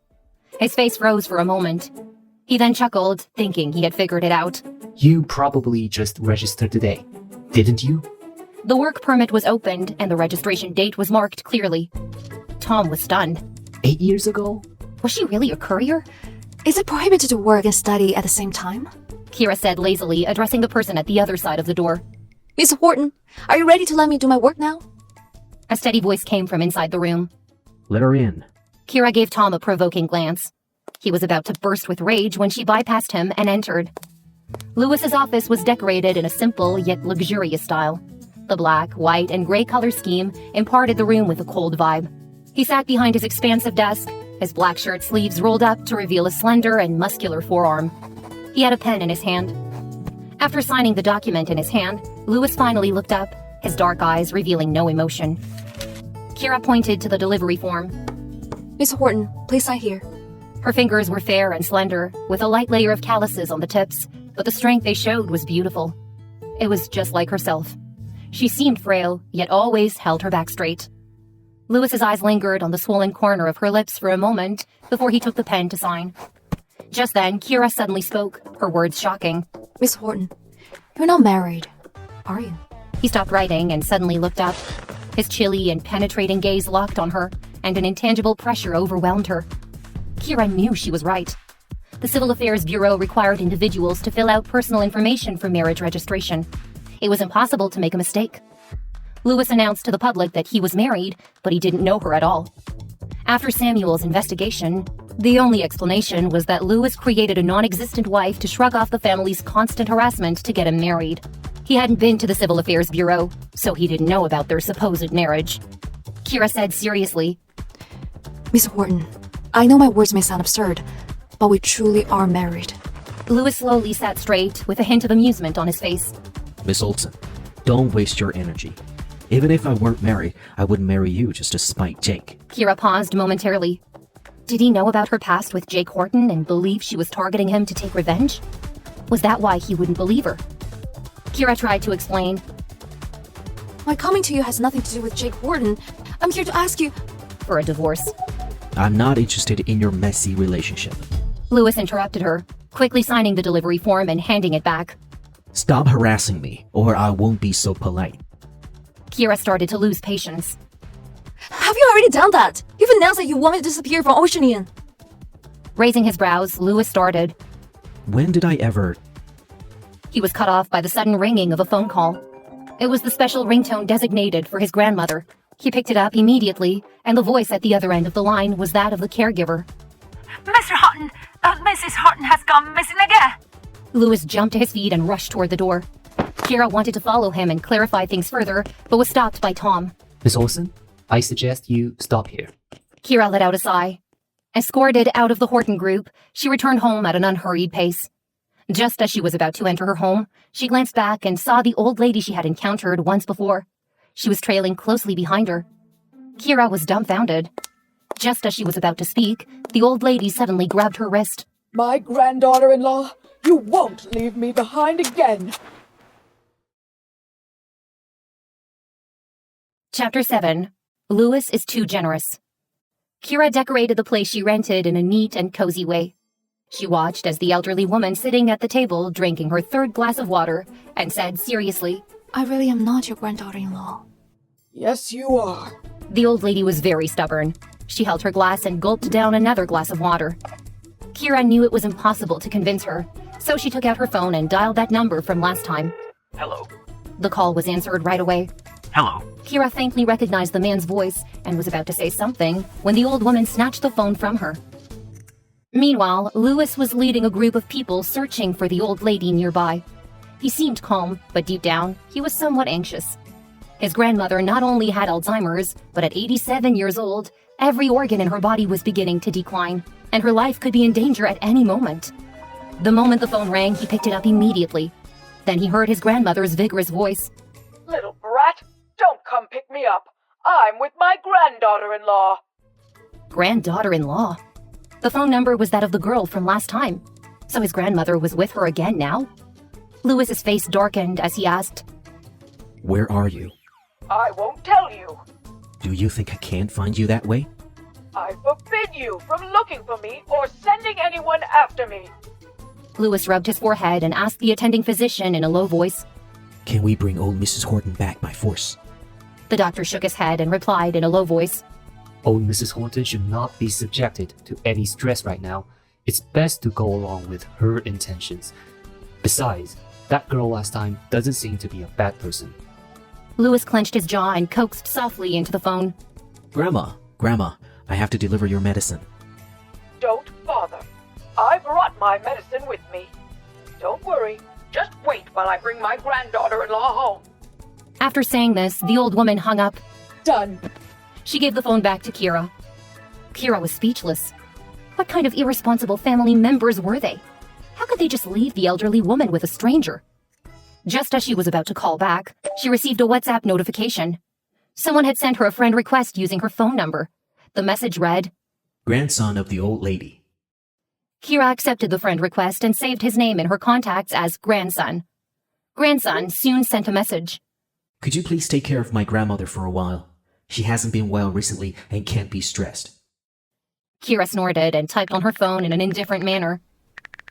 His face froze for a moment. He then chuckled, thinking he had figured it out. You probably just registered today, didn't you? The work permit was opened, and the registration date was marked clearly. Tom was stunned. 8 years ago? Was she really a courier? Is it prohibited to work and study at the same time? Keira said lazily, addressing the person at the other side of the door. Miss Horton, are you ready to let me do my work now? A steady voice came from inside the room. Let her in. Keira gave Tom a provoking glance. He was about to burst with rage when she bypassed him and entered. Lewis's office was decorated in a simple yet luxurious style. The black, white, and gray color scheme imparted the room with a cold vibe. He sat behind his expansive desk, his black shirt sleeves rolled up to reveal a slender and muscular forearm. He had a pen in his hand. After signing the document in his hand, Lewis finally looked up, his dark eyes revealing no emotion. Keira pointed to the delivery form. Miss Horton, please sign here. Her fingers were fair and slender, with a light layer of calluses on the tips, but the strength they showed was beautiful. It was just like herself. She seemed frail, yet always held her back straight. Lewis's eyes lingered on the swollen corner of her lips for a moment before he took the pen to sign. Just then, Keira suddenly spoke, her words shocking. Miss Horton, you're not married, are you? He stopped writing and suddenly looked up. His chilly and penetrating gaze locked on her, and an intangible pressure overwhelmed her. Keira knew she was right. The Civil Affairs Bureau required individuals to fill out personal information for marriage registration. It was impossible to make a mistake. Lewis announced to the public that he was married, but he didn't know her at all. After Samuel's investigation, the only explanation was that Lewis created a non-existent wife to shrug off the family's constant harassment to get him married. He hadn't been to the Civil Affairs Bureau, so he didn't know about their supposed marriage. Keira said seriously, Miss Horton, I know my words may sound absurd, but we truly are married. Lewis slowly sat straight, with a hint of amusement on his face. Miss Olsen, don't waste your energy. Even if I weren't married, I wouldn't marry you just to spite Jake. Keira paused momentarily. Did he know about her past with Jake Horton and believe she was targeting him to take revenge? Was that why he wouldn't believe her? Keira tried to explain. My coming to you has nothing to do with Jake Horton. I'm here to ask you for a divorce. I'm not interested in your messy relationship. Lewis interrupted her, quickly signing the delivery form and handing it back. Stop harassing me, or I won't be so polite. Keira started to lose patience. Have you already done that? You've announced that you want me to disappear from Oceanian. Raising his brows, Lewis started. When did I ever... He was cut off by the sudden ringing of a phone call. It was the special ringtone designated for his grandmother. He picked it up immediately, and the voice at the other end of the line was that of the caregiver. Mr. Horton, Mrs. Horton has gone missing again. Lewis jumped to his feet and rushed toward the door. Keira wanted to follow him and clarify things further, but was stopped by Tom. Miss Olsen, I suggest you stop here. Keira let out a sigh. Escorted out of the Horton group, she returned home at an unhurried pace. Just as she was about to enter her home, she glanced back and saw the old lady she had encountered once before. She was trailing closely behind her. Keira was dumbfounded. Just as she was about to speak, the old lady suddenly grabbed her wrist. My granddaughter-in-law, you won't leave me behind again. Chapter 7. Louis is too generous. Keira decorated the place she rented in a neat and cozy way. She watched as the elderly woman sitting at the table drinking her third glass of water and said seriously, I really am not your granddaughter-in-law. Yes, you are. The old lady was very stubborn. She held her glass and gulped down another glass of water. Keira knew it was impossible to convince her, so she took out her phone and dialed that number from last time. Hello. The call was answered right away. Hello. Keira faintly recognized the man's voice and was about to say something when the old woman snatched the phone from her. Meanwhile, Louis was leading a group of people searching for the old lady nearby. He seemed calm, but deep down, he was somewhat anxious. His grandmother not only had Alzheimer's, but at 87 years old, every organ in her body was beginning to decline, and her life could be in danger at any moment. The moment the phone rang, he picked it up immediately. Then he heard his grandmother's vigorous voice. Little brat, don't come pick me up. I'm with my granddaughter-in-law. Granddaughter-in-law? The phone number was that of the girl from last time. So his grandmother was with her again now? Louis's face darkened as he asked, Where are you? I won't tell you. Do you think I can't find you that way? I forbid you from looking for me or sending anyone after me. Louis rubbed his forehead and asked the attending physician in a low voice, Can we bring old Mrs. Horton back by force? The doctor shook his head and replied in a low voice, Old Mrs. Horton should not be subjected to any stress right now. It's best to go along with her intentions. Besides, that girl last time doesn't seem to be a bad person. Louis clenched his jaw and coaxed softly into the phone. Grandma, I have to deliver your medicine. Don't bother. I brought my medicine with me. Don't worry. Just wait while I bring my granddaughter-in-law home. After saying this, the old woman hung up. Done. She gave the phone back to Keira. Keira was speechless. What kind of irresponsible family members were they? How could they just leave the elderly woman with a stranger? Just as she was about to call back, she received a WhatsApp notification. Someone had sent her a friend request using her phone number. The message read, Grandson of the old lady. Keira accepted the friend request and saved his name in her contacts as Grandson. Grandson soon sent a message. Could you please take care of my grandmother for a while? She hasn't been well recently and can't be stressed. Keira snorted and typed on her phone in an indifferent manner.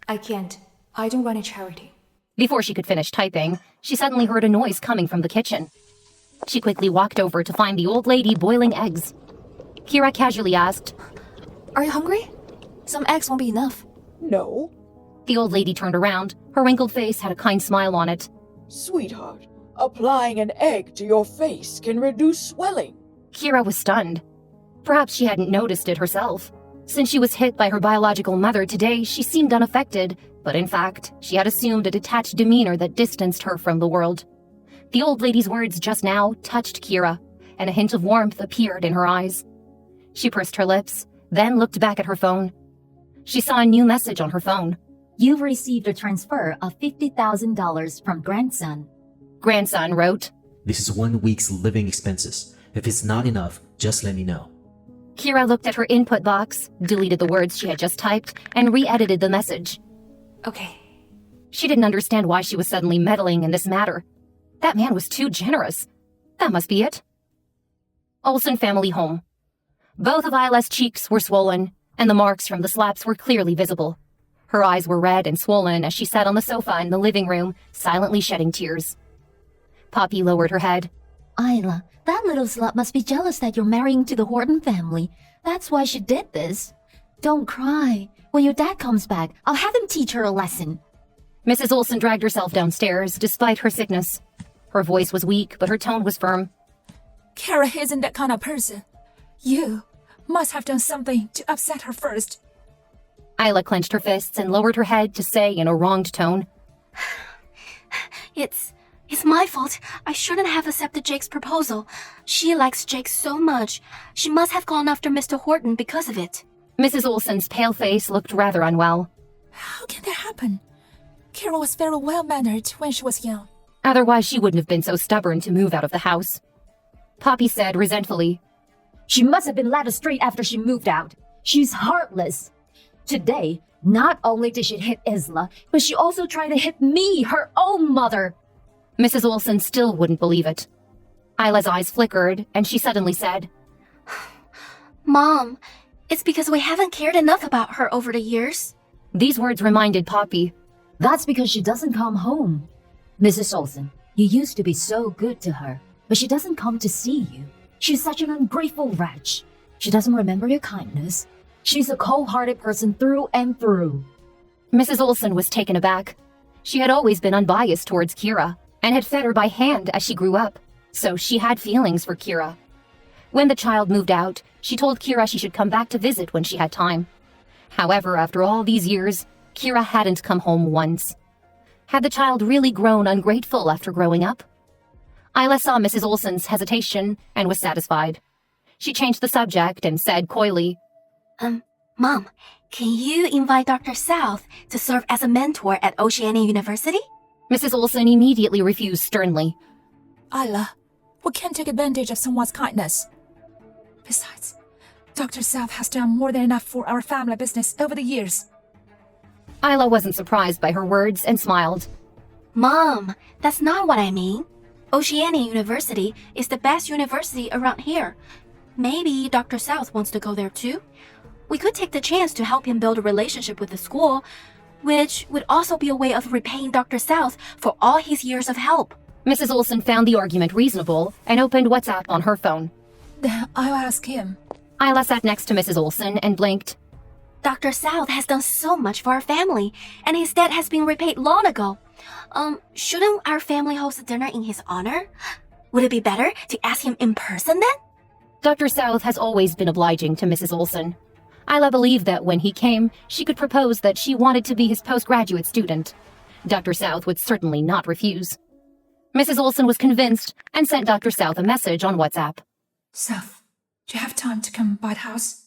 I can't. I don't run a charity. Before she could finish typing, she suddenly heard a noise coming from the kitchen. She quickly walked over to find the old lady boiling eggs. Keira casually asked, Are you hungry? Some eggs won't be enough. No. The old lady turned around. Her wrinkled face had a kind smile on it. Sweetheart, applying an egg to your face can reduce swelling. Keira was stunned. Perhaps she hadn't noticed it herself. Since she was hit by her biological mother today, she seemed unaffected, but in fact, she had assumed a detached demeanor that distanced her from the world. The old lady's words just now touched Keira, and a hint of warmth appeared in her eyes. She pursed her lips, then looked back at her phone. She saw a new message on her phone. You've received a transfer of $50,000 from Grandson. Grandson wrote, This is 1 week's living expenses. If it's not enough, just let me know. Keira looked at her input box, deleted the words she had just typed, and re-edited the message. Okay. She didn't understand why she was suddenly meddling in this matter. That man was too generous. That must be it. Olsen family home. Both of Isla's cheeks were swollen, and the marks from the slaps were clearly visible. Her eyes were red and swollen as she sat on the sofa in the living room, silently shedding tears. Poppy lowered her head. Isla, that little slut must be jealous that you're marrying to the Horton family. That's why she did this. Don't cry. When your dad comes back, I'll have him teach her a lesson. Mrs. Olsen dragged herself downstairs, despite her sickness. Her voice was weak, but her tone was firm. Keira isn't that kind of person. You must have done something to upset her first. Isla clenched her fists and lowered her head to say in a wronged tone, It's It's my fault. I shouldn't have accepted Jake's proposal. She likes Jake so much. She must have gone after Mr. Horton because of it. Mrs. Olsen's pale face looked rather unwell. How can that happen? Keira was very well-mannered when she was young. Otherwise, she wouldn't have been so stubborn to move out of the house. Poppy said resentfully, She must have been led astray after she moved out. She's heartless. Today, not only did she hit Isla, but she also tried to hit me, her own mother. Mrs. Olsen still wouldn't believe it. Isla's eyes flickered, and she suddenly said, Mom, it's because we haven't cared enough about her over the years. These words reminded Poppy. That's because she doesn't come home. Mrs. Olsen, you used to be so good to her, but she doesn't come to see you. She's such an ungrateful wretch. She doesn't remember your kindness. She's a cold-hearted person through and through. Mrs. Olsen was taken aback. She had always been unbiased towards Keira, and had fed her by hand as she grew up, so she had feelings for Keira. When the child moved out, she told Keira she should come back to visit when she had time. However, after all these years, Keira hadn't come home once. Had the child really grown ungrateful after growing up? Isla saw Mrs. Olsen's hesitation and was satisfied. She changed the subject and said coyly, Mom, can you invite Dr. South to serve as a mentor at Oceania University? Mrs. Olsen immediately refused sternly. Isla, we can't take advantage of someone's kindness. Besides, Dr. South has done more than enough for our family business over the years. Isla wasn't surprised by her words and smiled. Mom, that's not what I mean. Oceania University is the best university around here. Maybe Dr. South wants to go there too. We could take the chance to help him build a relationship with the school, which would also be a way of repaying Dr. South for all his years of help. Mrs. Olsen found the argument reasonable and opened WhatsApp on her phone. Then I'll ask him. Isla sat next to Mrs. Olsen and blinked. Dr. South has done so much for our family, and his debt has been repaid long ago. Shouldn't our family host a dinner in his honor? Would it be better to ask him in person then? Dr. South has always been obliging to Mrs. Olsen. Isla believed that when he came, she could propose that she wanted to be his postgraduate student. Dr. South would certainly not refuse. Mrs. Olsen was convinced and sent Dr. South a message on WhatsApp. South, do you have time to come by the house?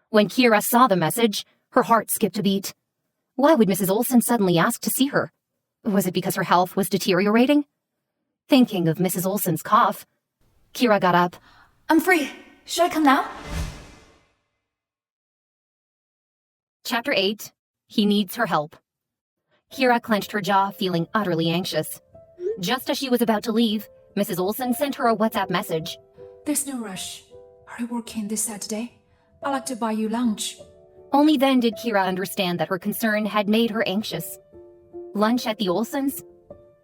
When Keira saw the message, her heart skipped a beat. Why would Mrs. Olsen suddenly ask to see her? Was it because her health was deteriorating? Thinking of Mrs. Olsen's cough, Keira got up. I'm free. Should I come now? Chapter 8. He needs her help. Keira clenched her jaw, feeling utterly anxious. Just as she was about to leave, Mrs. Olsen sent her a WhatsApp message. There's no rush. Are you working this Saturday? I'd like to buy you lunch. Only then did Keira understand that her concern had made her anxious. Lunch at the Olsens?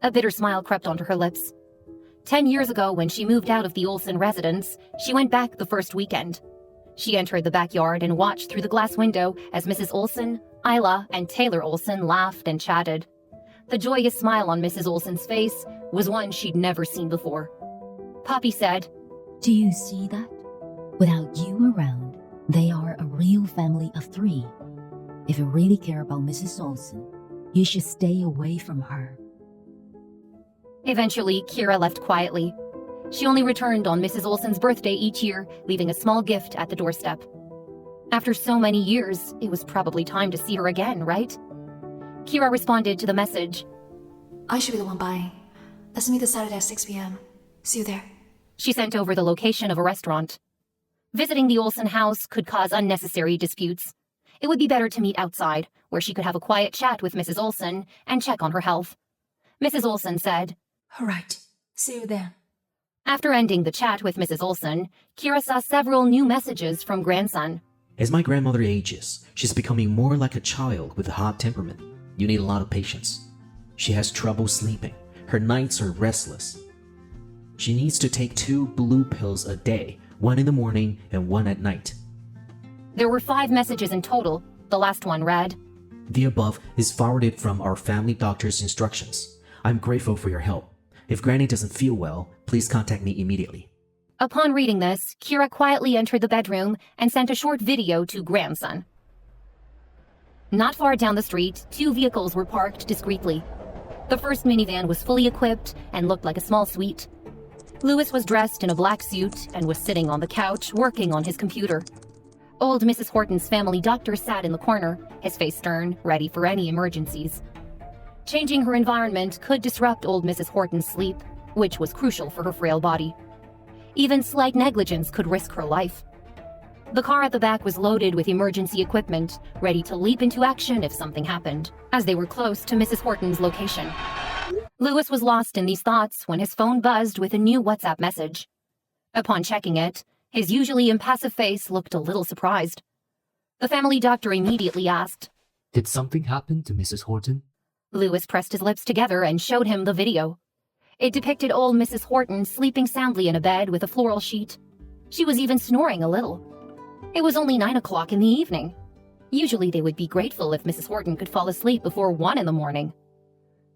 A bitter smile crept onto her lips. 10 years ago, when she moved out of the Olsen residence, she went back the first weekend. She entered the backyard and watched through the glass window as Mrs. Olsen, Isla, and Taylor Olsen laughed and chatted. The joyous smile on Mrs. Olsen's face was one she'd never seen before. Poppy said, Do you see that? Without you around, they are a real family of 3. If you really care about Mrs. Olsen, you should stay away from her. Eventually, Keira left quietly. She only returned on Mrs. Olsen's birthday each year, leaving a small gift at the doorstep. After so many years, it was probably time to see her again, right? Keira responded to the message. I should be the one buying. Let's meet this Saturday at 6 p.m. See you there. She sent over the location of a restaurant. Visiting the Olsen house could cause unnecessary disputes. It would be better to meet outside, where she could have a quiet chat with Mrs. Olsen and check on her health. Mrs. Olsen said, All right. See you then. After ending the chat with Mrs. Olsen, Keira saw several new messages from grandson. As my grandmother ages, she's becoming more like a child with a hot temperament. You need a lot of patience. She has trouble sleeping. Her nights are restless. She needs to take 2 blue pills a day, 1 in the morning and 1 at night. There were 5 messages in total. The last one read, The above is forwarded from our family doctor's instructions. I'm grateful for your help. If Granny doesn't feel well, please contact me immediately. Upon reading this, Keira quietly entered the bedroom and sent a short video to grandson. Not far down the street, 2 vehicles were parked discreetly. The first minivan was fully equipped and looked like a small suite. Louis was dressed in a black suit and was sitting on the couch working on his computer. Old Mrs. Horton's family doctor sat in the corner, his face stern, ready for any emergencies. Changing her environment could disrupt old Mrs. Horton's sleep, which was crucial for her frail body. Even slight negligence could risk her life. The car at the back was loaded with emergency equipment, ready to leap into action if something happened, as they were close to Mrs. Horton's location. Louis was lost in these thoughts when his phone buzzed with a new WhatsApp message. Upon checking it, his usually impassive face looked a little surprised. The family doctor immediately asked, Did something happen to Mrs. Horton? Louis pressed his lips together and showed him the video. It depicted old Mrs. Horton sleeping soundly in a bed with a floral sheet. She was even snoring a little. It was only 9 o'clock in the evening. Usually they would be grateful if Mrs. Horton could fall asleep before 1 in the morning.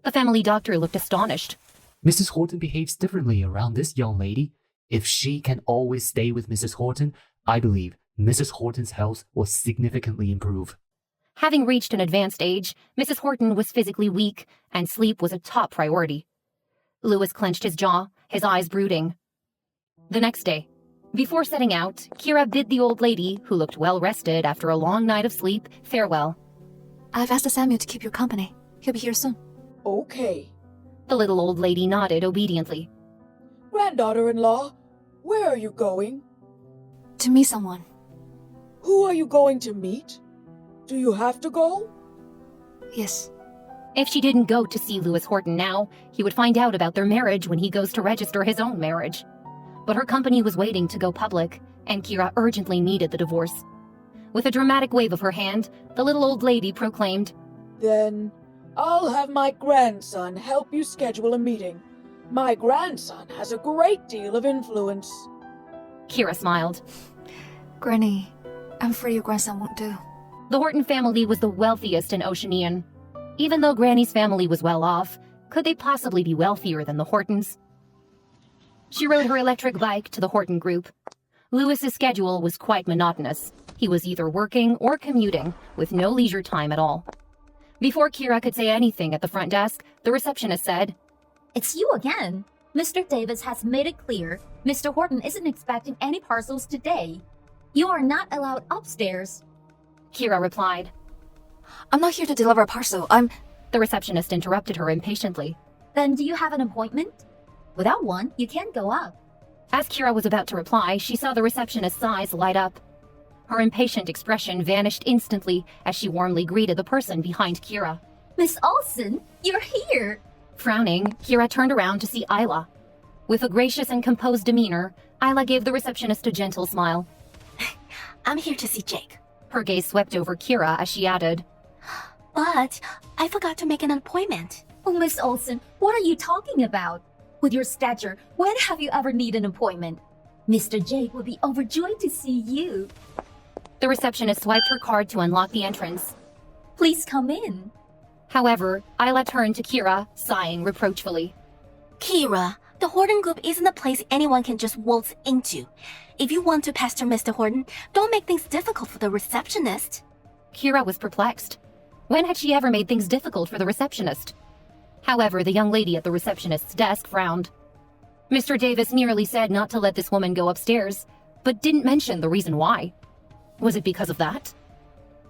The family doctor looked astonished. Mrs. Horton behaves differently around this young lady. If she can always stay with Mrs. Horton, I believe Mrs. Horton's health will significantly improve. Having reached an advanced age, Mrs. Horton was physically weak, and sleep was a top priority. Louis clenched his jaw, his eyes brooding. The next day, before setting out, Keira bid the old lady, who looked well-rested after a long night of sleep, farewell. I've asked Samuel to keep you company. He'll be here soon. Okay. The little old lady nodded obediently. Granddaughter-in-law, where are you going? To meet someone. Who are you going to meet? Do you have to go? Yes. If she didn't go to see Louis Horton now, he would find out about their marriage when he goes to register his own marriage. But her company was waiting to go public, and Keira urgently needed the divorce. With a dramatic wave of her hand, the little old lady proclaimed, Then I'll have my grandson help you schedule a meeting. My grandson has a great deal of influence. Keira smiled. Granny, I'm afraid your grandson won't do. The Horton family was the wealthiest in Oceanian. Even though Granny's family was well off, could they possibly be wealthier than the Hortons? She rode her electric bike to the Horton group. Louis's schedule was quite monotonous. He was either working or commuting, with no leisure time at all. Before Keira could say anything at the front desk, the receptionist said, It's you again. Mr. Davis has made it clear Mr. Horton isn't expecting any parcels today. You are not allowed upstairs. Keira replied. I'm not here to deliver a parcel. The receptionist interrupted her impatiently. Then do you have an appointment? Without one, you can't go up. As Keira was about to reply, she saw the receptionist's eyes light up. Her impatient expression vanished instantly as she warmly greeted the person behind Keira. Miss Olsen, you're here. Frowning, Keira turned around to see Isla. With a gracious and composed demeanor, Isla gave the receptionist a gentle smile. I'm here to see Jake. Her gaze swept over Keira as she added, But I forgot to make an appointment. Oh, Miss Olsen, what are you talking about? With your stature, when have you ever needed an appointment? Mr. Jake will be overjoyed to see you. The receptionist swiped her card to unlock the entrance. Please come in. However, Isla turned to Keira, sighing reproachfully. Keira, the Horton Group isn't a place anyone can just waltz into. If you want to pester Mr. Horton, don't make things difficult for the receptionist. Keira was perplexed. When had she ever made things difficult for the receptionist? However, the young lady at the receptionist's desk frowned. Mr. Davis nearly said not to let this woman go upstairs, but didn't mention the reason why. Was it because of that?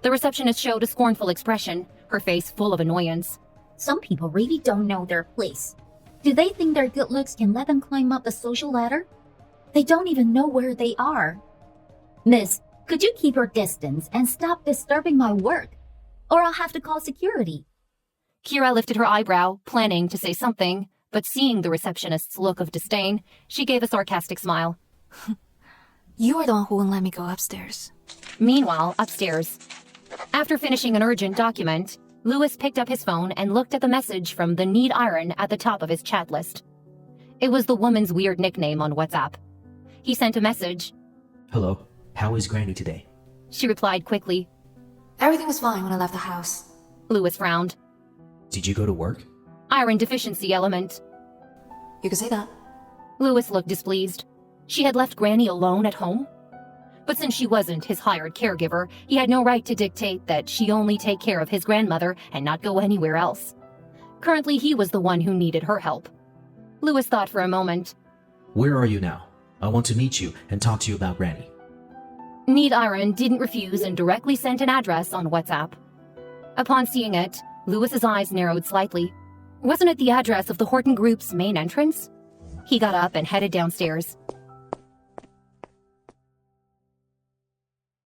The receptionist showed a scornful expression, her face full of annoyance. Some people really don't know their place. Do they think their good looks can let them climb up the social ladder? They don't even know where they are. Miss, could you keep your distance and stop disturbing my work? Or I'll have to call security. Keira lifted her eyebrow, planning to say something, but seeing the receptionist's look of disdain, she gave a sarcastic smile. You are the one who won't let me go upstairs. Meanwhile, upstairs. After finishing an urgent document, Louis picked up his phone and looked at the message from the Need Iron at the top of his chat list. It was the woman's weird nickname on WhatsApp. He sent a message. Hello, how is Granny today? She replied quickly. Everything was fine when I left the house. Louis frowned. Did you go to work? Iron deficiency element. You can say that. Louis looked displeased. She had left Granny alone at home? But since she wasn't his hired caregiver, he had no right to dictate that she only take care of his grandmother and not go anywhere else. Currently, he was the one who needed her help. Louis thought for a moment. Where are you now? I want to meet you and talk to you about Granny. Need Iron didn't refuse and directly sent an address on WhatsApp. Upon seeing it, Louis's eyes narrowed slightly. Wasn't it the address of the Horton Group's main entrance? He got up and headed downstairs.